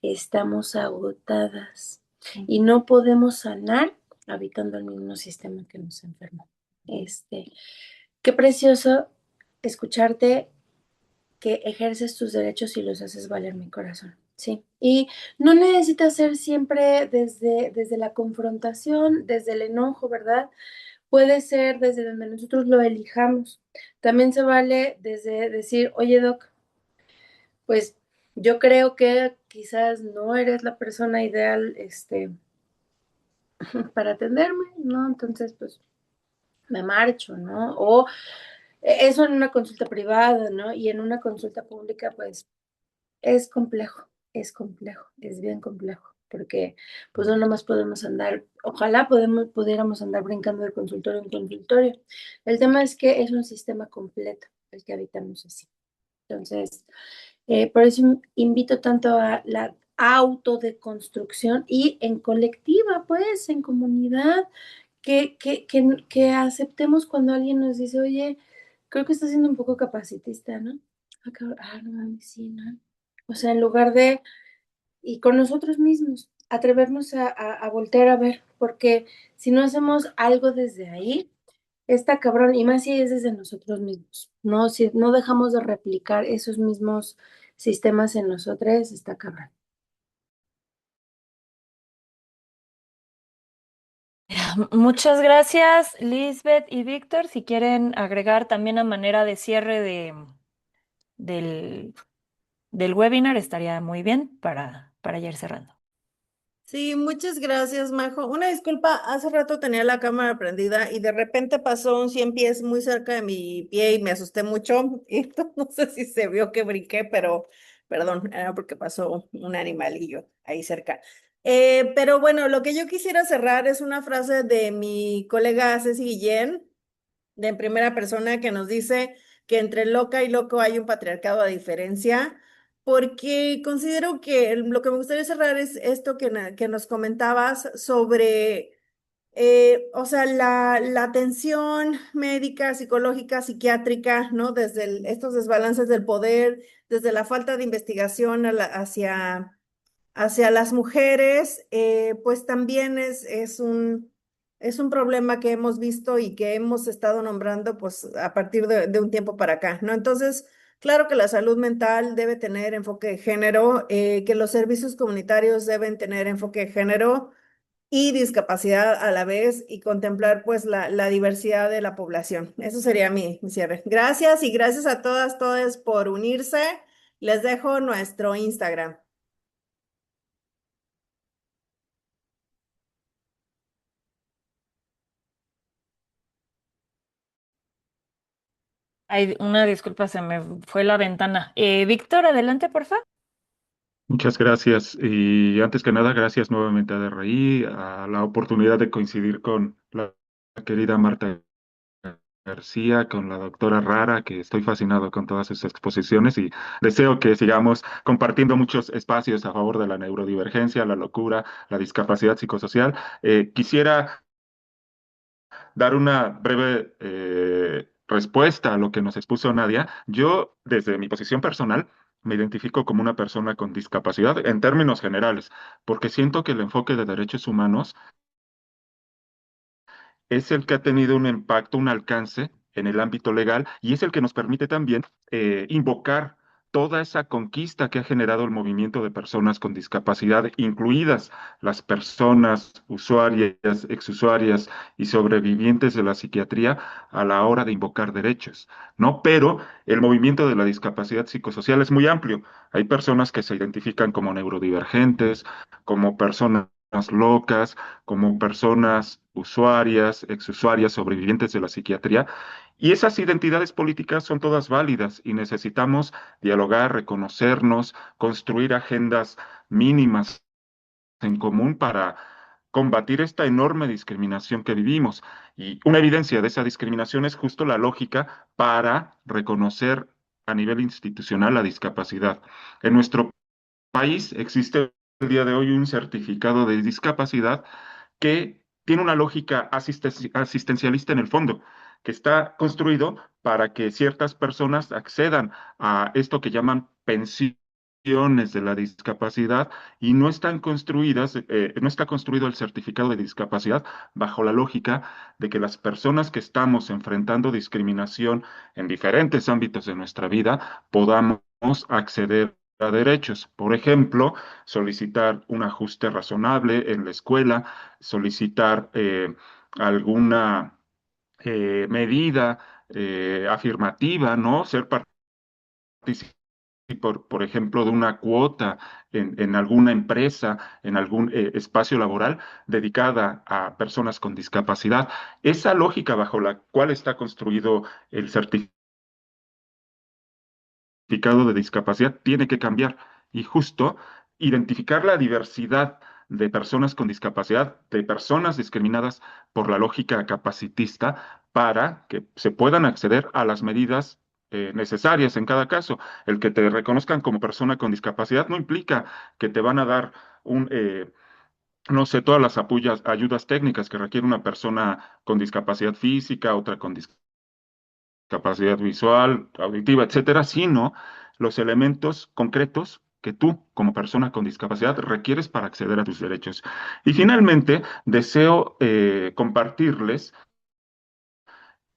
estamos agotadas y no podemos sanar habitando el mismo sistema que nos enfermó. Qué precioso escucharte que ejerces tus derechos y los haces valer, mi corazón. Sí. Y no necesitas ser siempre desde la confrontación, desde el enojo, ¿verdad? Puede ser desde donde nosotros lo elijamos. También se vale desde decir, oye, doc, pues yo creo que quizás no eres la persona ideal, para atenderme, ¿no? Entonces, pues me marcho, ¿no? O eso en una consulta privada, ¿no? Y en una consulta pública, pues es complejo, es bien complejo, porque pues no nomás podemos andar, ojalá pudiéramos andar brincando de consultorio en consultorio. El tema es que es un sistema completo el que habitamos así. Entonces, por eso invito tanto a la autodeconstrucción y en colectiva, pues, en comunidad, que aceptemos cuando alguien nos dice, oye, creo que estás siendo un poco capacitista, ¿no? No mames, sí, ¿no? O sea, en lugar de, y con nosotros mismos, atrevernos a voltear a ver, porque si no hacemos algo desde ahí, está cabrón, y más si es desde nosotros mismos, ¿no? Si no dejamos de replicar esos mismos sistemas en nosotros, está cabrón. Muchas gracias, Lisbeth y Víctor. Si quieren agregar también a manera de cierre del, del webinar, estaría muy bien para ir cerrando. Sí, muchas gracias, Majo. Una disculpa, hace rato tenía la cámara prendida y de repente pasó un 100 pies muy cerca de mi pie y me asusté mucho. Y no sé si se vio que brinqué, pero perdón, era porque pasó un animalillo ahí cerca. Pero bueno, lo que yo quisiera cerrar es una frase de mi colega Ceci Guillén, de en primera persona, que nos dice que entre loca y loco hay un patriarcado a diferencia, porque considero que lo que me gustaría cerrar es esto que nos comentabas sobre, o sea, la atención médica, psicológica, psiquiátrica, ¿no? Desde estos desbalances del poder, desde la falta de investigación hacia las mujeres, pues también es un problema que hemos visto y que hemos estado nombrando pues a partir de un tiempo para acá, ¿no? Entonces, claro que la salud mental debe tener enfoque de género, que los servicios comunitarios deben tener enfoque de género y discapacidad a la vez y contemplar pues la diversidad de la población. Eso sería mi cierre. Gracias y gracias a todas, todos por unirse. Les dejo nuestro Instagram. Ay, una disculpa, se me fue la ventana. Víctor, adelante, por favor. Muchas gracias. Y antes que nada, gracias nuevamente a DRI, a la oportunidad de coincidir con la querida Marta García, con la doctora Rara, que estoy fascinado con todas sus exposiciones y deseo que sigamos compartiendo muchos espacios a favor de la neurodivergencia, la locura, la discapacidad psicosocial. Quisiera dar una breve respuesta a lo que nos expuso Nadia. Yo, desde mi posición personal, me identifico como una persona con discapacidad en términos generales, porque siento que el enfoque de derechos humanos es el que ha tenido un impacto, un alcance en el ámbito legal y es el que nos permite también invocar toda esa conquista que ha generado el movimiento de personas con discapacidad, incluidas las personas usuarias, exusuarias y sobrevivientes de la psiquiatría a la hora de invocar derechos, ¿no? Pero el movimiento de la discapacidad psicosocial es muy amplio. Hay personas que se identifican como neurodivergentes, como personas locas, como personas usuarias, exusuarias, sobrevivientes de la psiquiatría. Y esas identidades políticas son todas válidas y necesitamos dialogar, reconocernos, construir agendas mínimas en común para combatir esta enorme discriminación que vivimos. Y una evidencia de esa discriminación es justo la lógica para reconocer a nivel institucional la discapacidad. En nuestro país existe el día de hoy un certificado de discapacidad que tiene una lógica asistencialista en el fondo, que está construido para que ciertas personas accedan a esto que llaman pensiones de la discapacidad y no están construidas, no está construido el certificado de discapacidad bajo la lógica de que las personas que estamos enfrentando discriminación en diferentes ámbitos de nuestra vida podamos acceder a derechos. Por ejemplo, solicitar un ajuste razonable en la escuela, solicitar alguna medida afirmativa, ¿no? Ser partícipe, por ejemplo, de una cuota en alguna empresa, en algún espacio laboral dedicada a personas con discapacidad. Esa lógica bajo la cual está construido el certificado de discapacidad tiene que cambiar y justo identificar la diversidad de personas con discapacidad, de personas discriminadas por la lógica capacitista para que se puedan acceder a las medidas necesarias en cada caso. El que te reconozcan como persona con discapacidad no implica que te van a dar un, no sé, todas las ayudas técnicas que requiere una persona con discapacidad física, otra con capacidad visual, auditiva, etcétera, sino los elementos concretos que tú, como persona con discapacidad, requieres para acceder a tus derechos. Y finalmente, deseo compartirles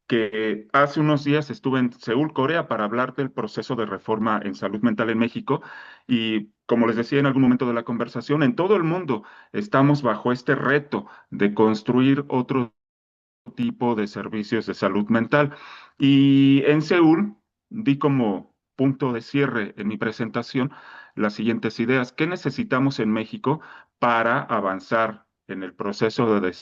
que hace unos días estuve en Seúl, Corea, para hablar del proceso de reforma en salud mental en México y, como les decía en algún momento de la conversación, en todo el mundo estamos bajo este reto de construir otro tipo de servicios de salud mental. Y en Seúl di como punto de cierre en mi presentación las siguientes ideas. ¿Qué necesitamos en México para avanzar en el proceso de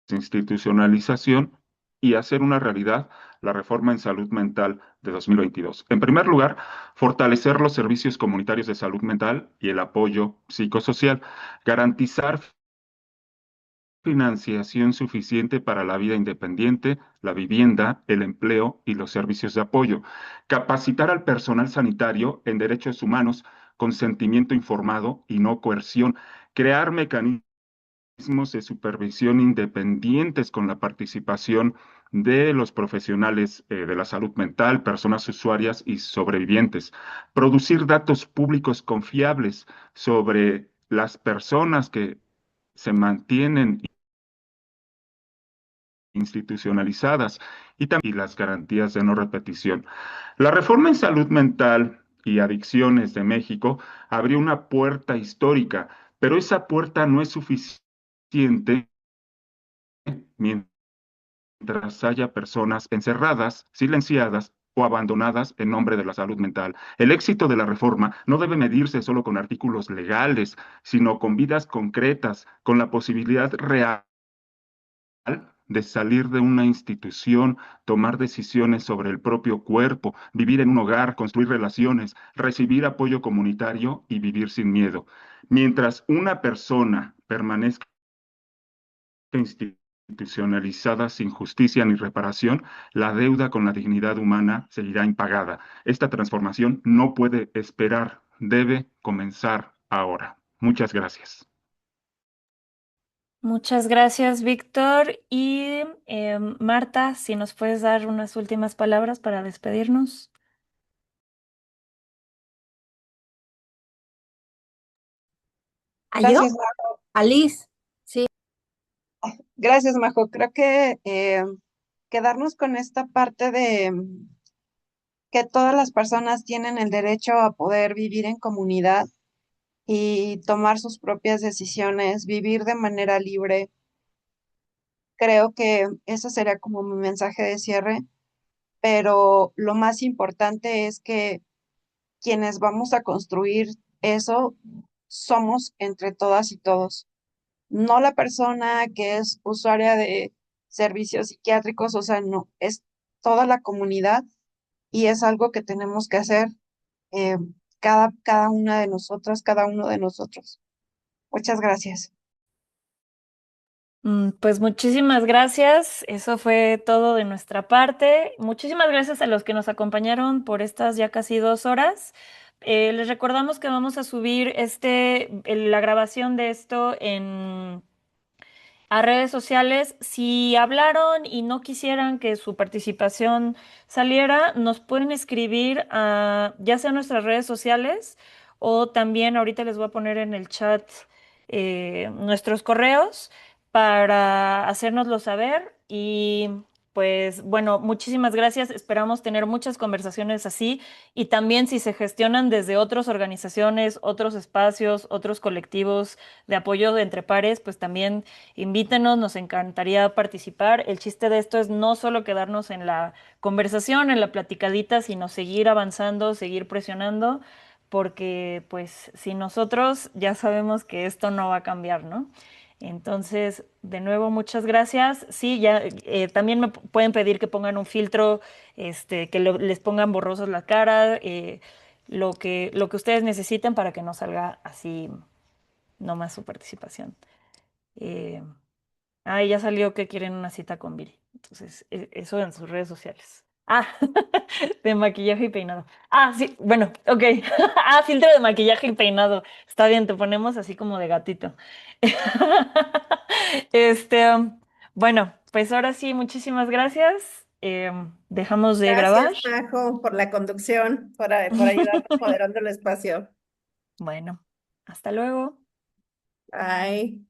desinstitucionalización y hacer una realidad la reforma en salud mental de 2022? En primer lugar, fortalecer los servicios comunitarios de salud mental y el apoyo psicosocial, garantizar financiación suficiente para la vida independiente, la vivienda, el empleo y los servicios de apoyo. Capacitar al personal sanitario en derechos humanos, consentimiento informado y no coerción. Crear mecanismos de supervisión independientes con la participación de los profesionales de la salud mental, personas usuarias y sobrevivientes. Producir datos públicos confiables sobre las personas que se mantienen institucionalizadas y las garantías de no repetición. La reforma en salud mental y adicciones de México abrió una puerta histórica, pero esa puerta no es suficiente mientras haya personas encerradas, silenciadas o abandonadas en nombre de la salud mental. El éxito de la reforma no debe medirse solo con artículos legales, sino con vidas concretas, con la posibilidad real de salir de una institución, tomar decisiones sobre el propio cuerpo, vivir en un hogar, construir relaciones, recibir apoyo comunitario y vivir sin miedo. Mientras una persona permanezca institucionalizada sin justicia ni reparación, la deuda con la dignidad humana seguirá impagada. Esta transformación no puede esperar, debe comenzar ahora. Muchas gracias. Muchas gracias, Víctor. Y Marta, si nos puedes dar unas últimas palabras para despedirnos. ¿A yo? Gracias, Majo. ¿A Liz? Sí. Gracias, Majo. Creo que quedarnos con esta parte de que todas las personas tienen el derecho a poder vivir en comunidad y tomar sus propias decisiones, vivir de manera libre. Creo que ese sería como mi mensaje de cierre, pero lo más importante es que quienes vamos a construir eso somos entre todas y todos, no la persona que es usuaria de servicios psiquiátricos, o sea, no, es toda la comunidad y es algo que tenemos que hacer eh, cada una de nosotras, cada uno de nosotros. Muchas gracias. Pues muchísimas gracias. Eso fue todo de nuestra parte. Muchísimas gracias a los que nos acompañaron por estas ya casi 2 horas. Les recordamos que vamos a subir la grabación de esto a redes sociales. Si hablaron y no quisieran que su participación saliera, nos pueden escribir ya sea a nuestras redes sociales o también ahorita les voy a poner en el chat nuestros correos para hacérnoslo saber. Y pues bueno, muchísimas gracias. Esperamos tener muchas conversaciones así y también si se gestionan desde otras organizaciones, otros espacios, otros colectivos de apoyo entre pares, pues también invítenos, nos encantaría participar. El chiste de esto es no solo quedarnos en la conversación, en la platicadita, sino seguir avanzando, seguir presionando, porque pues si nosotros ya sabemos que esto no va a cambiar, ¿no? Entonces, de nuevo, muchas gracias. Sí, ya también me pueden pedir que pongan un filtro, les pongan borrosos la cara, lo que ustedes necesiten para que no salga así nomás su participación. Eh, ya salió que quieren una cita con Viri. Entonces, eso en sus redes sociales. De maquillaje y peinado. Sí, bueno, ok. Filtro de maquillaje y peinado. Está bien, te ponemos así como de gatito. Bueno, pues ahora sí, muchísimas gracias. Dejamos de grabar. Gracias, Majo, por la conducción, por ayudarnos moderando el espacio. Bueno, hasta luego. Bye.